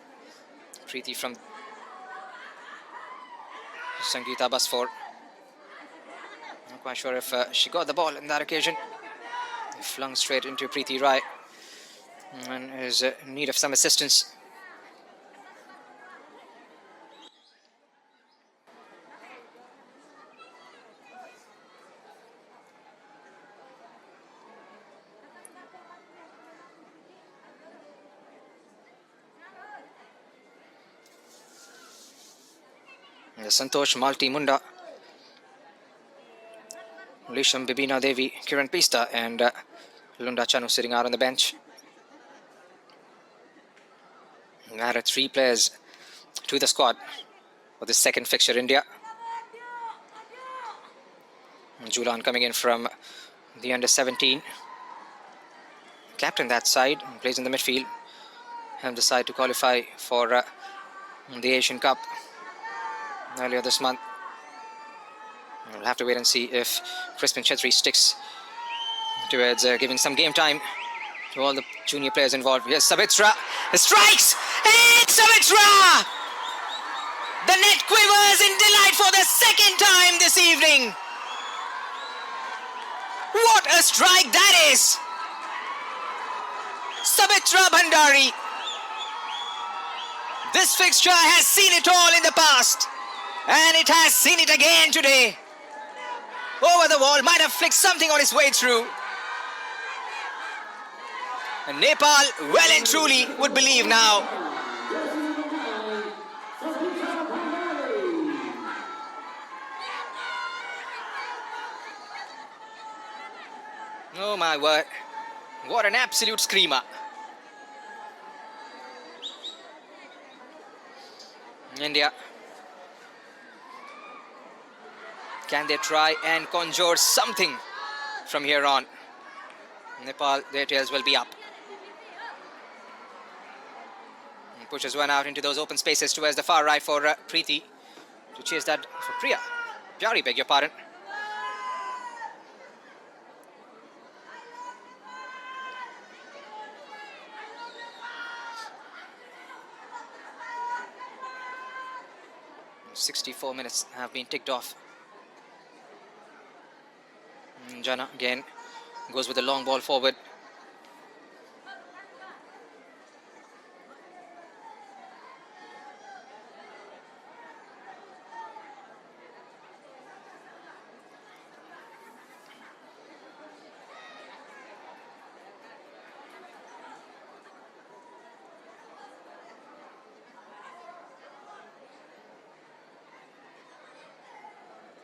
Preeti from Sangeeta Basfor. Not quite sure if she got the ball in that occasion. Flung straight into Preeti Rai and is in need of some assistance. Santosh Malti Munda, Lisham Bibina Devi, Kiran Pista and Lunda Chanu sitting out on the bench. Added 3 players to the squad for the second fixture India. Julan coming in from the under-17. Captain that side, plays in the midfield. And decide to qualify for the Asian Cup earlier this month. We'll have to wait and see if Crispin Chetri sticks towards giving some game time to all the junior players involved. Here's Sabitra. Strikes! And Sabitra! The net quivers in delight for the second time this evening. What a strike that is! Sabitra Bhandari. This fixture has seen it all in the past. And it has seen it again today. Over the wall, might have flicked something on its way through. And Nepal, well and truly, would believe now. Oh my word. What an absolute screamer. India, can they try and conjure something from here on? Nepal, their tails will be up. And pushes one out into those open spaces towards the far right for Preeti to chase that for Priya. Pyari, beg your pardon. "64 minutes have been ticked off." Jana again goes with a long ball forward.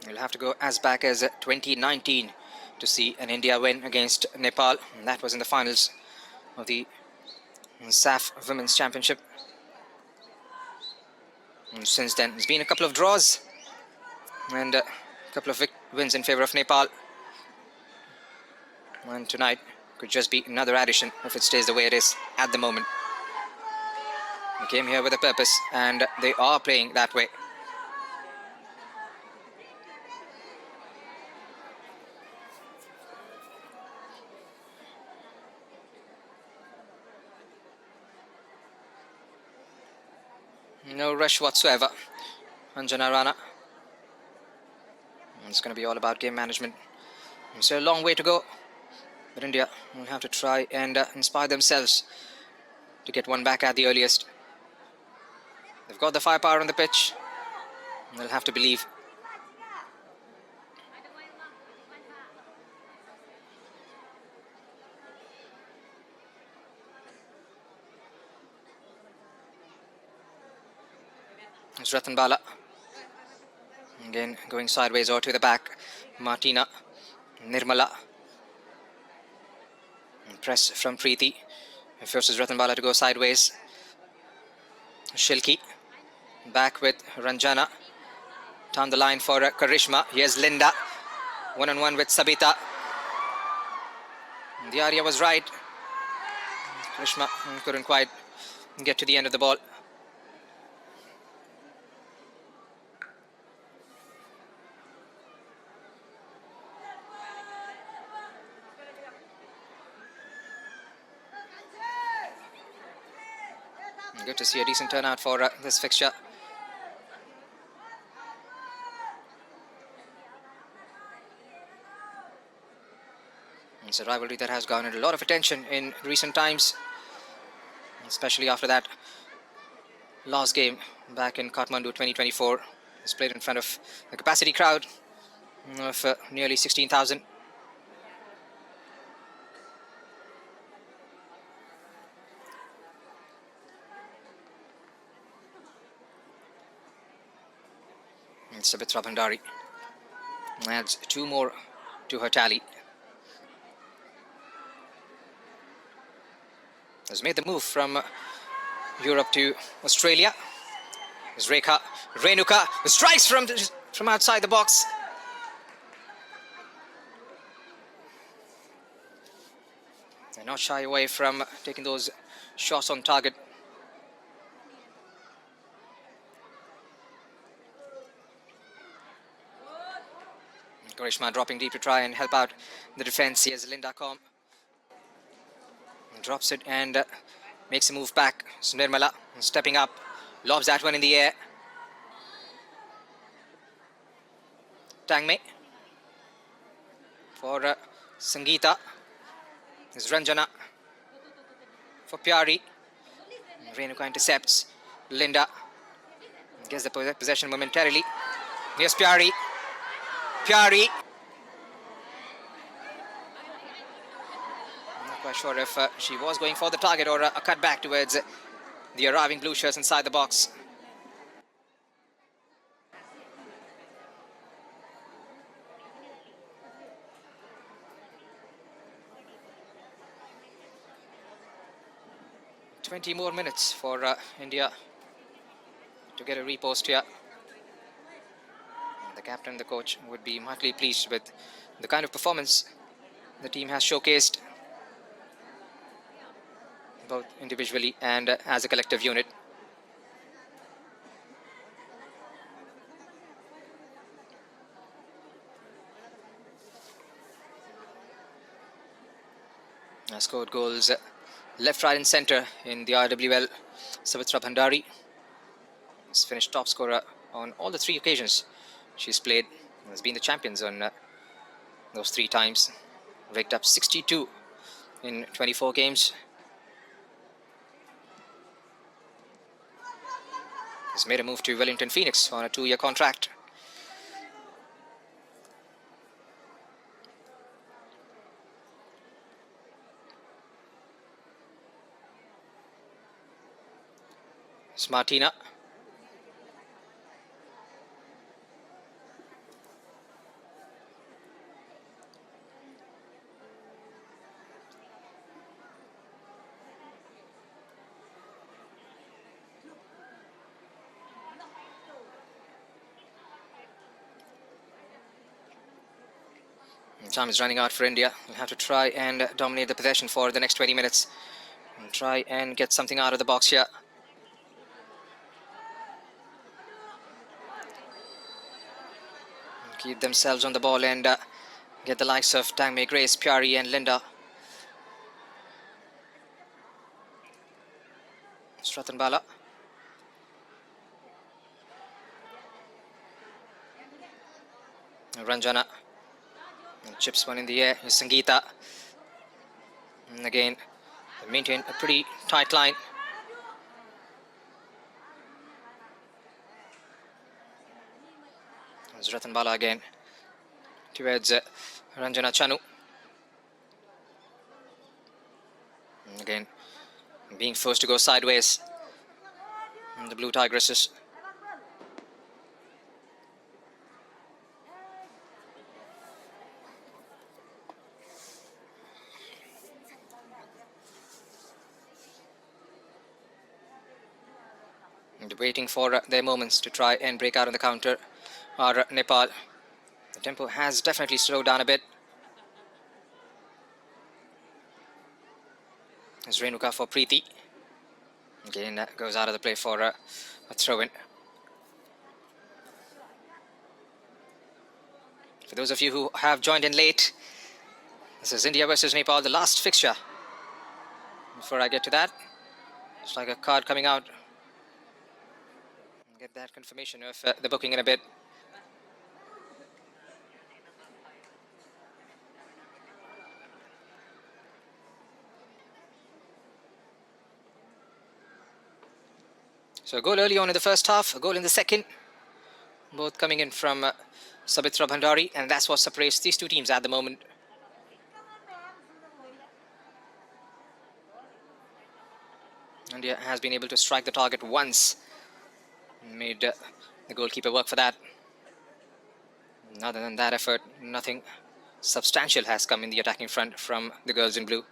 We'll have to go as back as 2019 to see an India win against Nepal. And that was in the finals of the SAF Women's Championship. And since then, there's been a couple of draws and a couple of wins in favor of Nepal. And tonight could just be another addition if it stays the way it is at the moment. They came here with a purpose and they are playing that way. No rush whatsoever. Anjana Rana. It's going to be all about game management. It's a long way to go, but India will have to try and inspire themselves to get one back at the earliest. They've got the firepower on the pitch. They'll have to believe. It's Ratan Bala. Again, going sideways or to the back. Martina. Nirmala. And press from Preeti. It forces Ratan Bala to go sideways. Shilki. Back with Ranjana. Down the line for Karishma. Here's Linda. One-on-one with Sabita. The area was right. Karishma couldn't quite get to the end of the ball. Good to see a decent turnout for this fixture. It's a rivalry that has garnered a lot of attention in recent times, especially after that last game back in Kathmandu 2024. It's played in front of a capacity crowd of nearly 16,000. Sabitra Bhandari adds 2 more to her tally. Has made the move from Europe to Australia. There's Renuka strikes from outside the box. They're not shy away from taking those shots on target. Karishma dropping deep to try and help out the defense. Here's Linda Com. Drops it and makes a move back. So Nirmala stepping up, lobs that one in the air. Tangme for Sangeeta. There's Ranjana for Pyari. Renuka intercepts. Linda gets the possession momentarily. Here's Pyari. I'm not quite sure if she was going for the target or a cut back towards the arriving blue shirts inside the box. "20 more minutes for India to get a repost here. The captain and the coach would be mightily pleased with the kind of performance the team has showcased, both individually and as a collective unit. Scored goals left, right and centre in the RWL. Savitra Bhandari has finished top scorer on all the 3 occasions she's played. Has been the champions on those 3 times. Raked up 62 in 24 games. Has made a move to Wellington Phoenix on a 2-year contract. Martina. Time is running out for India. We'll have to try and dominate the possession for the next 20 minutes. And try and get something out of the box here. Keep themselves on the ball and get the likes of Dangmei Grace, Pyari and Linda. Stratan Bala. Ranjana. And chips one in the air is Sangeeta. And again, they maintain a pretty tight line. There's Ratan Bala again towards Ranjana Chanu. And again, being forced to go sideways. And the Blue Tigresses. And waiting for their moments to try and break out on the counter are Nepal. The tempo has definitely slowed down a bit. There's Renuka for Preeti. Again, goes out of the play for a throw-in. For those of you who have joined in late, this is India versus Nepal, the last fixture. Before I get to that, it's like a card coming out. Get that confirmation of the booking in a bit. So a goal early on in the first half, a goal in the second. Both coming in from Savitra Bhandari, and that's what separates these 2 teams at the moment. India has been able to strike the target once. Made the goalkeeper work for that. Other than that effort, nothing substantial has come in the attacking front from the girls in blue.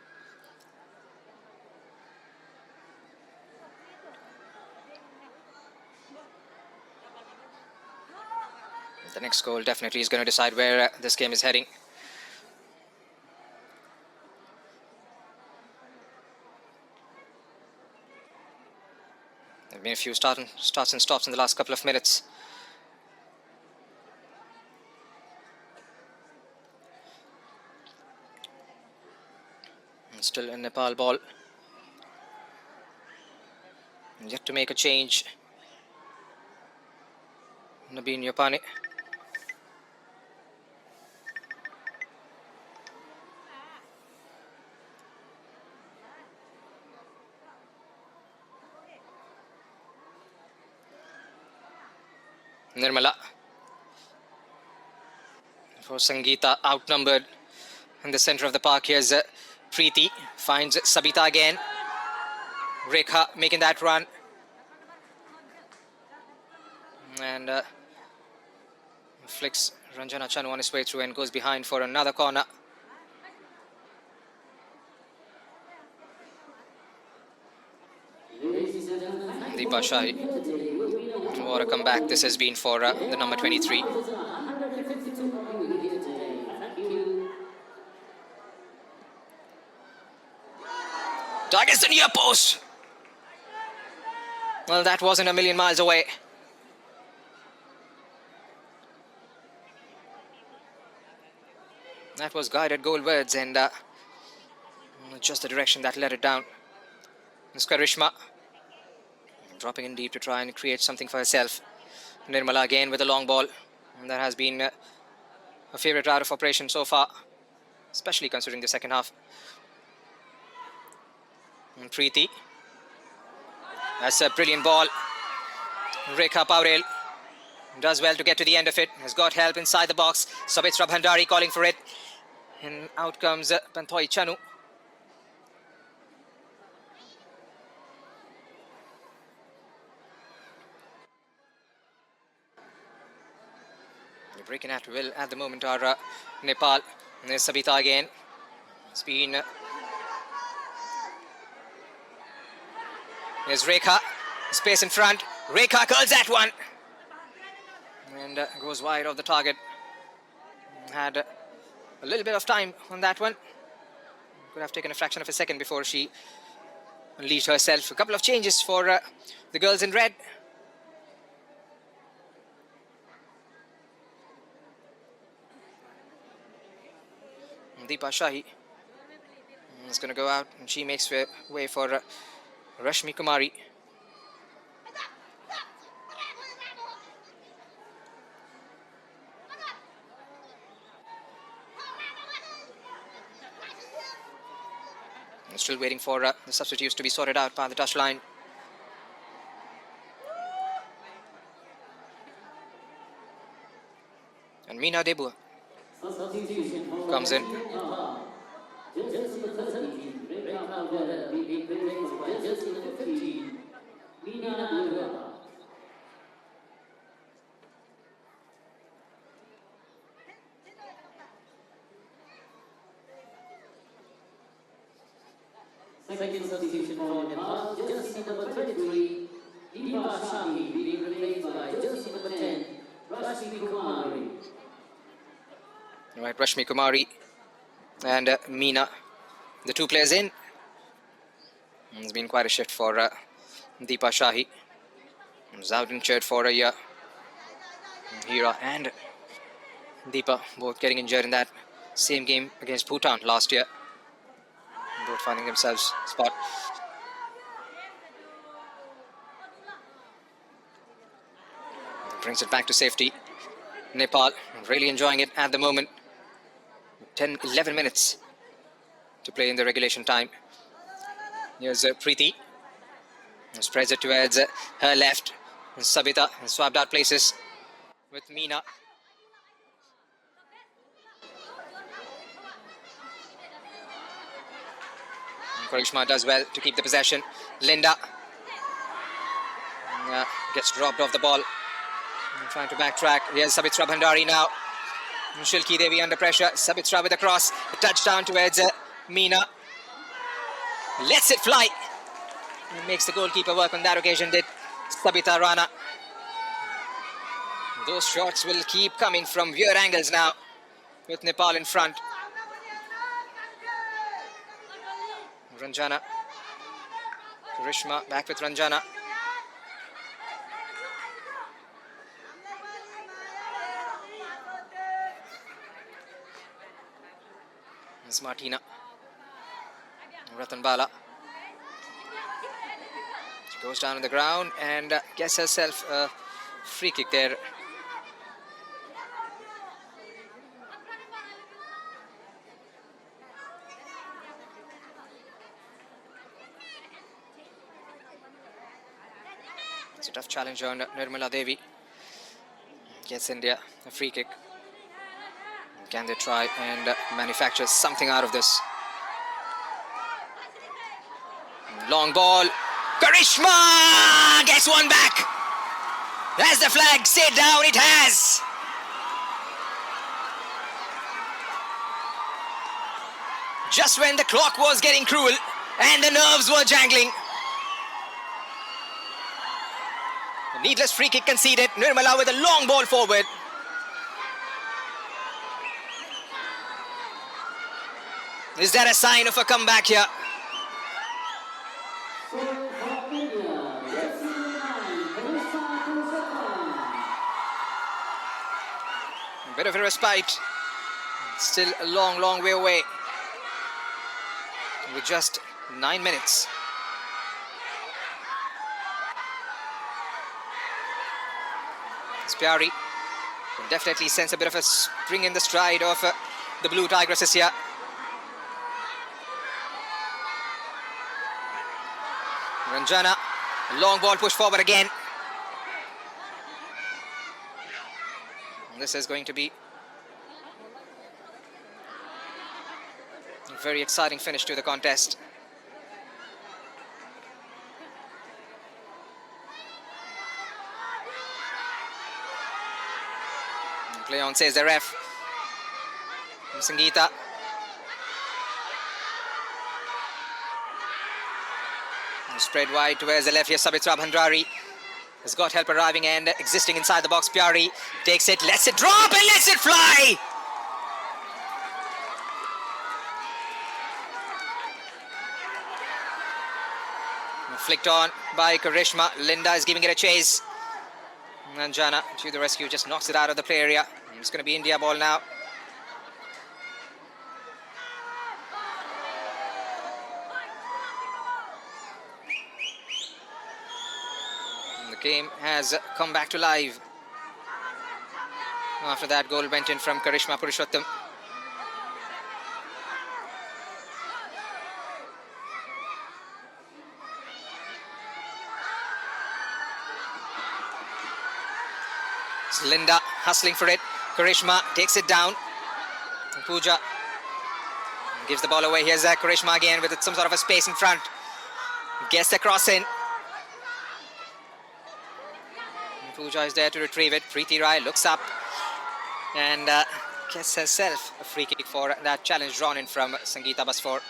The next goal definitely is going to decide where this game is heading. There have been a few starts and stops in the last couple of minutes. And still a Nepal ball. And yet to make a change. Nabeen Yopane. Nirmala. For Sangeeta, outnumbered in the center of the park. Here's Preeti, finds Sabita again. Rekha making that run. And flicks Ranjana Chanu on his way through and goes behind for another corner. Deepa Shahi What a comeback this has been for the number 23. Targets the near post. Well, that wasn't a million miles away. That was guided goalwards, and just the direction that led it down. It's Karishma dropping in deep to try and create something for herself. Nirmala again with a long ball. And that has been a favourite route of operation so far, especially considering the second half. And Preeti. That's a brilliant ball. Rekha Paurel does well to get to the end of it. Has got help inside the box. Sabitra Bhandari calling for it. And out comes Panthoi Chanu. Breaking at will at the moment are Nepal. And there's Sabita again. It's been... There's Rekha. Space in front. Rekha curls that one. And goes wide of the target. Had a little bit of time on that one. Could have taken a fraction of a second before she unleashed herself. A couple of changes for the girls in red. Deepa Shahi is going to go out, and she makes way for Rashmi Kumari. Still waiting for the substitutes to be sorted out by the touchline. And Meena Debu comes in. Second substitution for Nepal, jersey number 23, Deepa Shahi being replaced by jersey number 10, Rashmi Kumari. Right, Rashmi Kumari and Meena, the two players in. It's been quite a shift for Deepa Shahi. Zowden cheered for Hira and Deepa, both getting injured in that same game against Bhutan last year. Both finding themselves spot. Brings it back to safety. Nepal really enjoying it at the moment. 10-11 minutes to play in the regulation time. Here's Preeti. Spreads it towards her left. Sabita swapped out places with Meena. Karishma does well to keep the possession. Linda gets dropped off the ball. Trying to backtrack. Here's Sabitra Bhandari now. Shilki Devi under pressure. Sabitra with a cross. A touchdown towards Meena. Lets it fly. And makes the goalkeeper work on that occasion, did Sabita Rana. Those shots will keep coming from weird angles now, with Nepal in front. Ranjana. Karishma back with Ranjana. It's Martina. Ratan Bala. She goes down on the ground and gets herself a free kick there. It's a tough challenge on Nirmala Devi. Gets India a free kick. Can they try and manufacture something out of this? Long ball. Karishma gets one back. Has the flag stayed down? It has. Just when the clock was getting cruel and the nerves were jangling, A needless free kick conceded. Nirmala with a long ball forward. Is that a sign of a comeback here? A bit of a respite. Still a long, long way away. With just 9 minutes. Pyari can definitely sense a bit of a spring in the stride of the Blue Tigresses here. Ranjana, a long ball push forward again. And this is going to be a very exciting finish to the contest. Play on, says the ref. Sangeeta. Spread wide towards the left here. Sabitra Bhandrari has got help arriving and existing inside the box. Pyari takes it, lets it drop and lets it fly. Flicked on by Karishma. Linda is giving it a chase. Nanjana to the rescue, just knocks it out of the play area. It's going to be India ball now. And the game has come back to life. After that goal went in from Karishma Purushottam. It's Linda hustling for it. Karishma takes it down. And Pooja gives the ball away. Here's Karishma again with some sort of a space in front. Gets the cross in. And Pooja is there to retrieve it. Preeti Rai looks up and gets herself a free kick for that challenge drawn in from Sangeeta Basfor.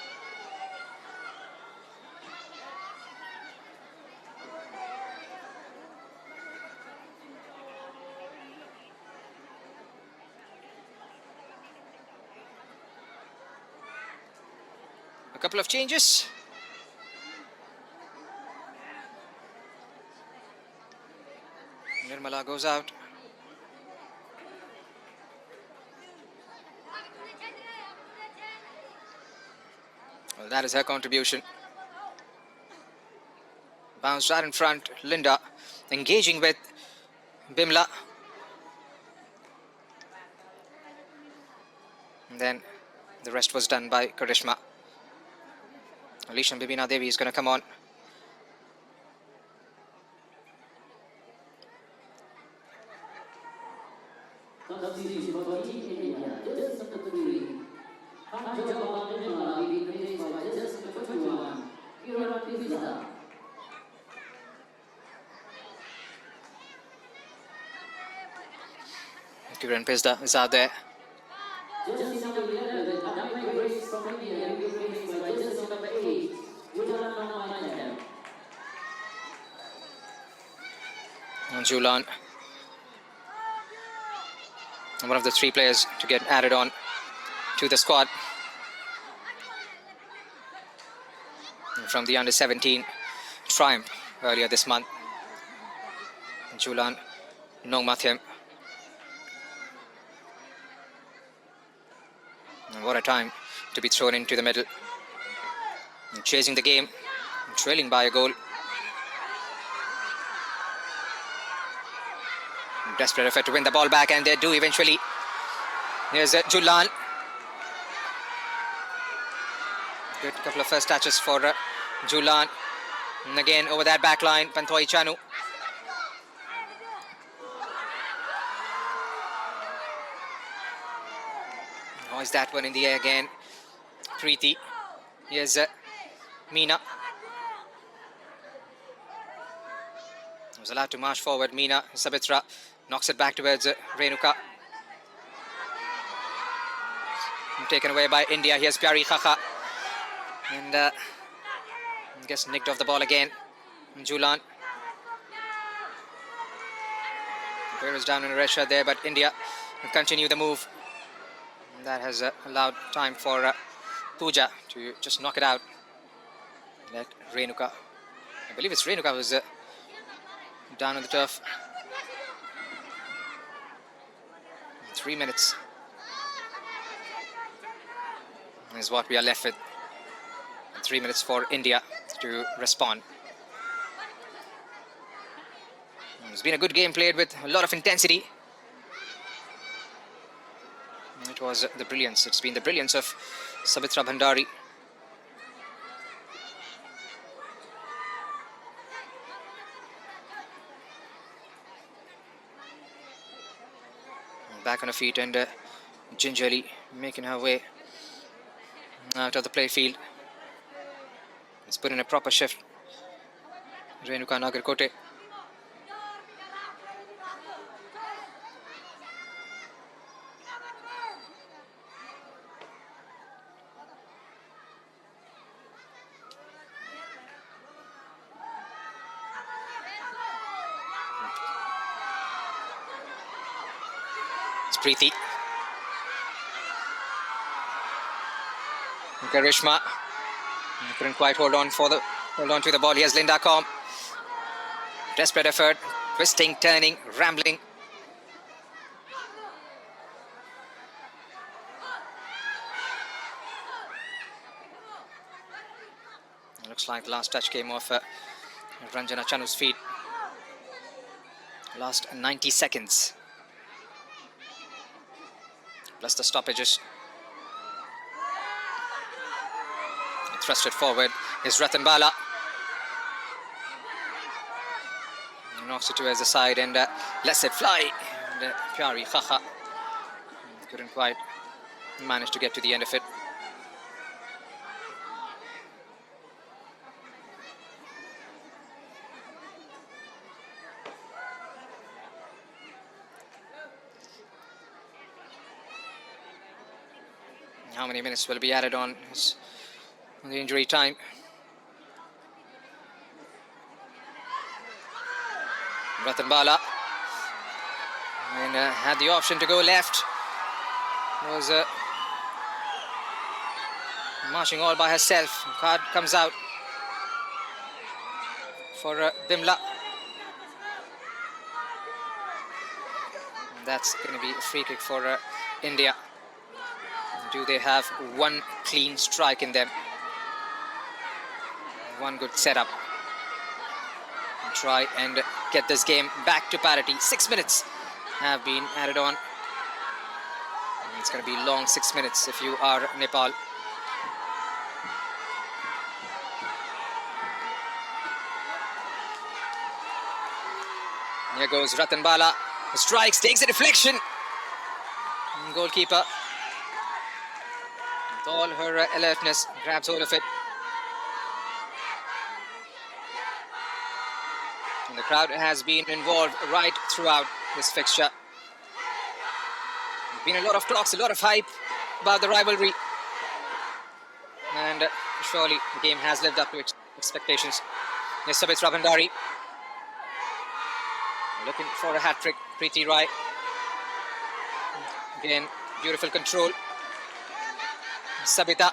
A couple of changes. Nirmala goes out. Well, that is her contribution. Bounced right in front. Linda engaging with Bimla. And then the rest was done by Karishma. Alisha Bibina Devi is going to come on. Kiran Pizda is out there. Julan, one of the 3 players to get added on to the squad from the under-17 triumph earlier this month. Julan Nongmathyam. And what a time to be thrown into the middle. And chasing the game, trailing by a goal. Desperate effort to win the ball back, and they do eventually. Here's Julan. Good couple of first touches for Julan. And again over that back line, Panthoi Chanu. Oh, is that one in the air again? Preeti. Here's Meena. Was allowed to march forward. Meena, Sabitra knocks it back towards Renuka. Taken away by India. Here's Pyari Khakha. And I guess nicked off the ball again. Julan. Fair is down in a red shirt there, but India will continue the move. And that has allowed time for Pooja to just knock it out. Let Renuka, I believe it's Renuka who's down on the turf. 3 minutes is what we are left with. And 3 minutes for India to respond. It's been a good game played with a lot of intensity. It was the brilliance. It's been the brilliance of Sabitra Bhandari. Back on her feet and gingerly making her way out of the play field. Let's put in a proper shift. Renuka Nagarkote. It's Preeti. Karishma couldn't quite hold on to the ball. Here's Linda Com. Desperate effort, twisting, turning, rambling. It looks like the last touch came off Ranjana Chanu's feet. Last 90 seconds. Plus the stoppages. Thrusted forward is Ratan Bala. Knocks it towards the side and lets it fly. And Pyari Khaha couldn't quite manage to get to the end of it. How many minutes will be added on the injury time? Ratan Bala and had the option to go left. Was marching all by herself. Card comes out for Bimla. And that's going to be a free kick for India. Do they have one clean strike in them? One good setup. And try and get this game back to parity. 6 minutes have been added on. And it's going to be long 6 minutes if you are Nepal. Here goes Ratan Bala. Strikes, takes a deflection. And goalkeeper, with all her alertness, grabs hold of it. And the crowd has been involved right throughout this fixture. There's been a lot of talks, a lot of hype about the rivalry. And surely the game has lived up to its expectations. Here's Sabitra Bhandari. Looking for a hat-trick, Preeti Rai. Again, beautiful control. Sabita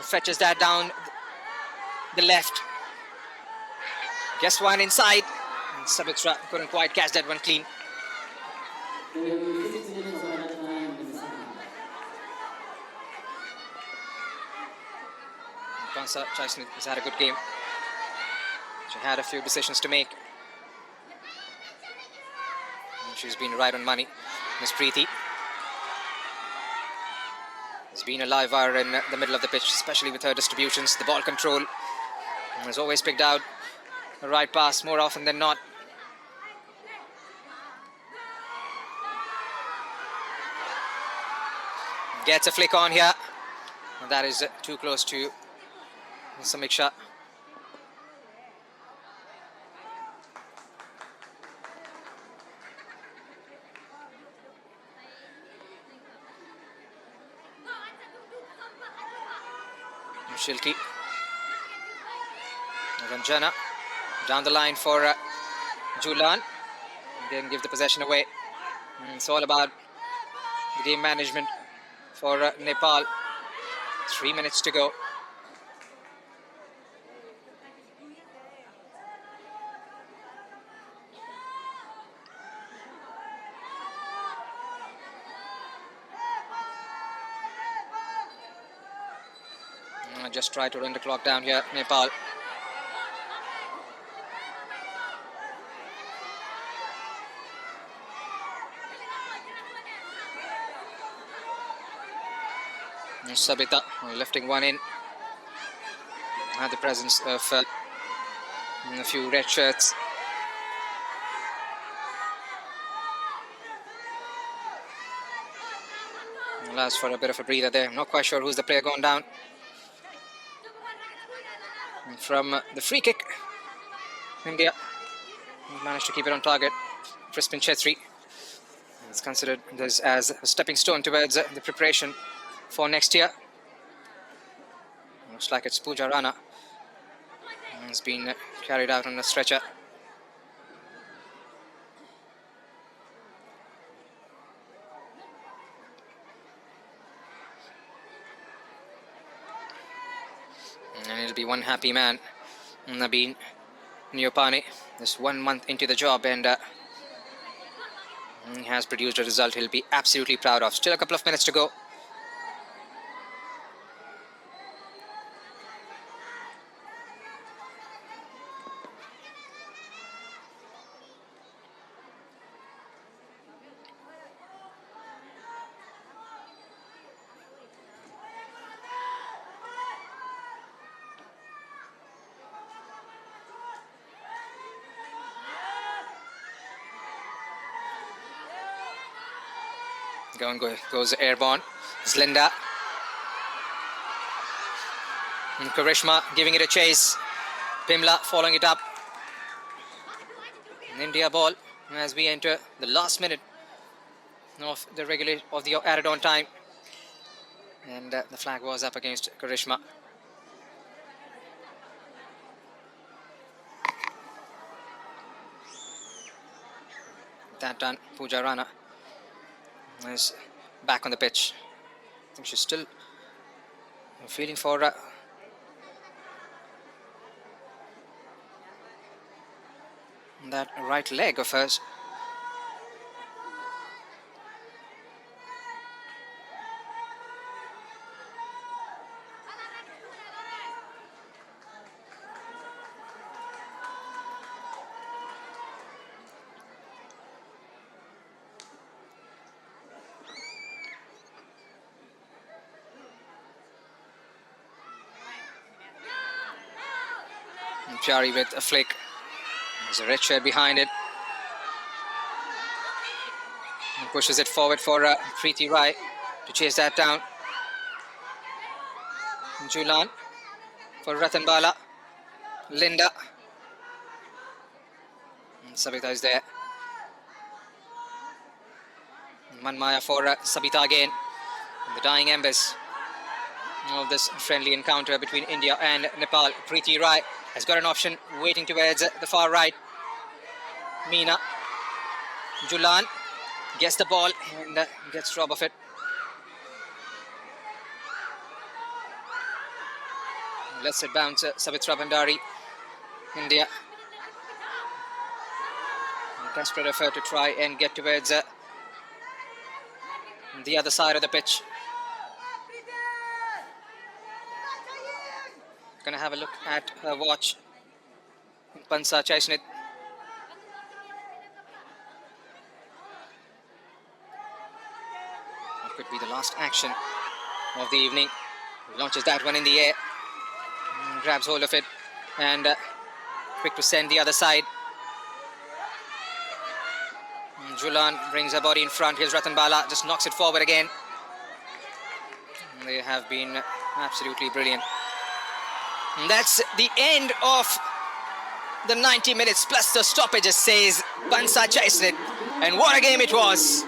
fetches that down the left. Just one inside. And Sabitra couldn't quite catch that one clean. Kansa Chaisnit has had a good game. She had a few decisions to make. She's been right on money. Miss Preeti has been a live wire in the middle of the pitch, especially with her distributions. The ball control has always picked out the right pass more often than not. Gets a flick on here. And that is too close to Samiksha. Shilki. Ranjana down the line for Julan. Again, give the possession away. It's all about the game management for Nepal. 3 minutes to go. Just try to run the clock down here, Nepal. Sabita lifting one in. Had the presence of a few red shirts. Allows for a bit of a breather there. Not quite sure who's the player gone down. And from the free kick, India managed to keep it on target. Crispin Chetri is considered this as a stepping stone towards the preparation for next year. Looks like it's Pooja Rana. It's been carried out on a stretcher. And it'll be one happy man, Nabeen Neopane, just 1 month into the job, and he has produced a result he'll be absolutely proud of. Still a couple of minutes to go. Goes airborne. It's Linda. And Karishma giving it a chase. Pimla following it up. An India ball as we enter the last minute of the added on time. And the flag was up against Karishma. That done, Pooja Rana is back on the pitch. I think she's still feeling for that right leg of hers. Pyari with a flick. There's a red shirt behind it. And pushes it forward for Preeti Rai to chase that down. Julan for Ratan Bala. Linda. And Sabita is there. Manmaya for Sabita again. And the dying embers of this friendly encounter between India and Nepal. Preeti Rai has got an option waiting towards the far right. Meena. Julan gets the ball and gets robbed of it. Lets it bounce Savitra Bhandari. India. Desperate effort to try and get towards the other side of the pitch. Gonna have a look at her watch. Pansa Chaisnit. That could be the last action of the evening. He launches that one in the air. Grabs hold of it and quick to send the other side. Julan brings her body in front. Here's Ratan Bala, just knocks it forward again. They have been absolutely brilliant. And that's the end of the 90 minutes plus the stoppages, says Pansa Chaisnit. And what a game it was.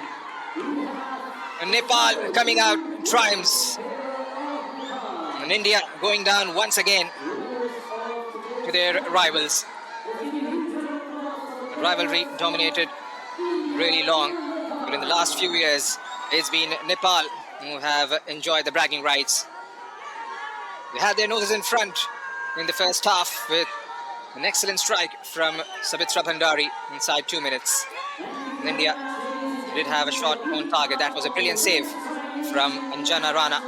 And Nepal coming out triumphs. And India going down once again to their rivals. The rivalry dominated really long. But in the last few years, it's been Nepal who have enjoyed the bragging rights. They had their noses in front in the first half with an excellent strike from Sabitra Bhandari inside 2 minutes. And India did have a shot on target. That was a brilliant save from Anjana Rana.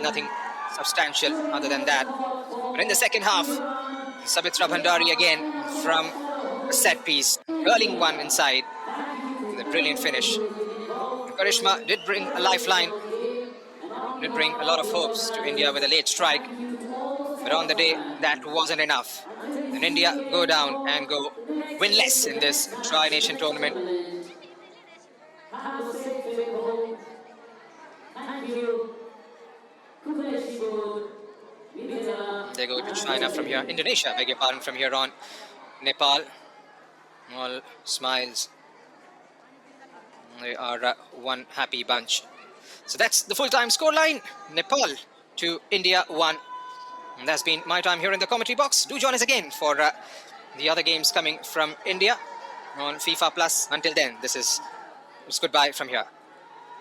Nothing substantial other than that. But in the second half, Sabitra Bhandari again from a set piece, curling one inside. The brilliant finish. Karishma did bring a lifeline, did bring a lot of hopes to India with a late strike. But on the day, that wasn't enough. And India go down and go winless in this Tri-Nation tournament. They go to China from here. Indonesia, beg your pardon, from here on. Nepal, all smiles. They are one happy bunch. So that's the full-time scoreline. Nepal to India 1. And that's been my time here in the commentary box. Do join us again for the other games coming from India on FIFA Plus. Until then, it's goodbye from here.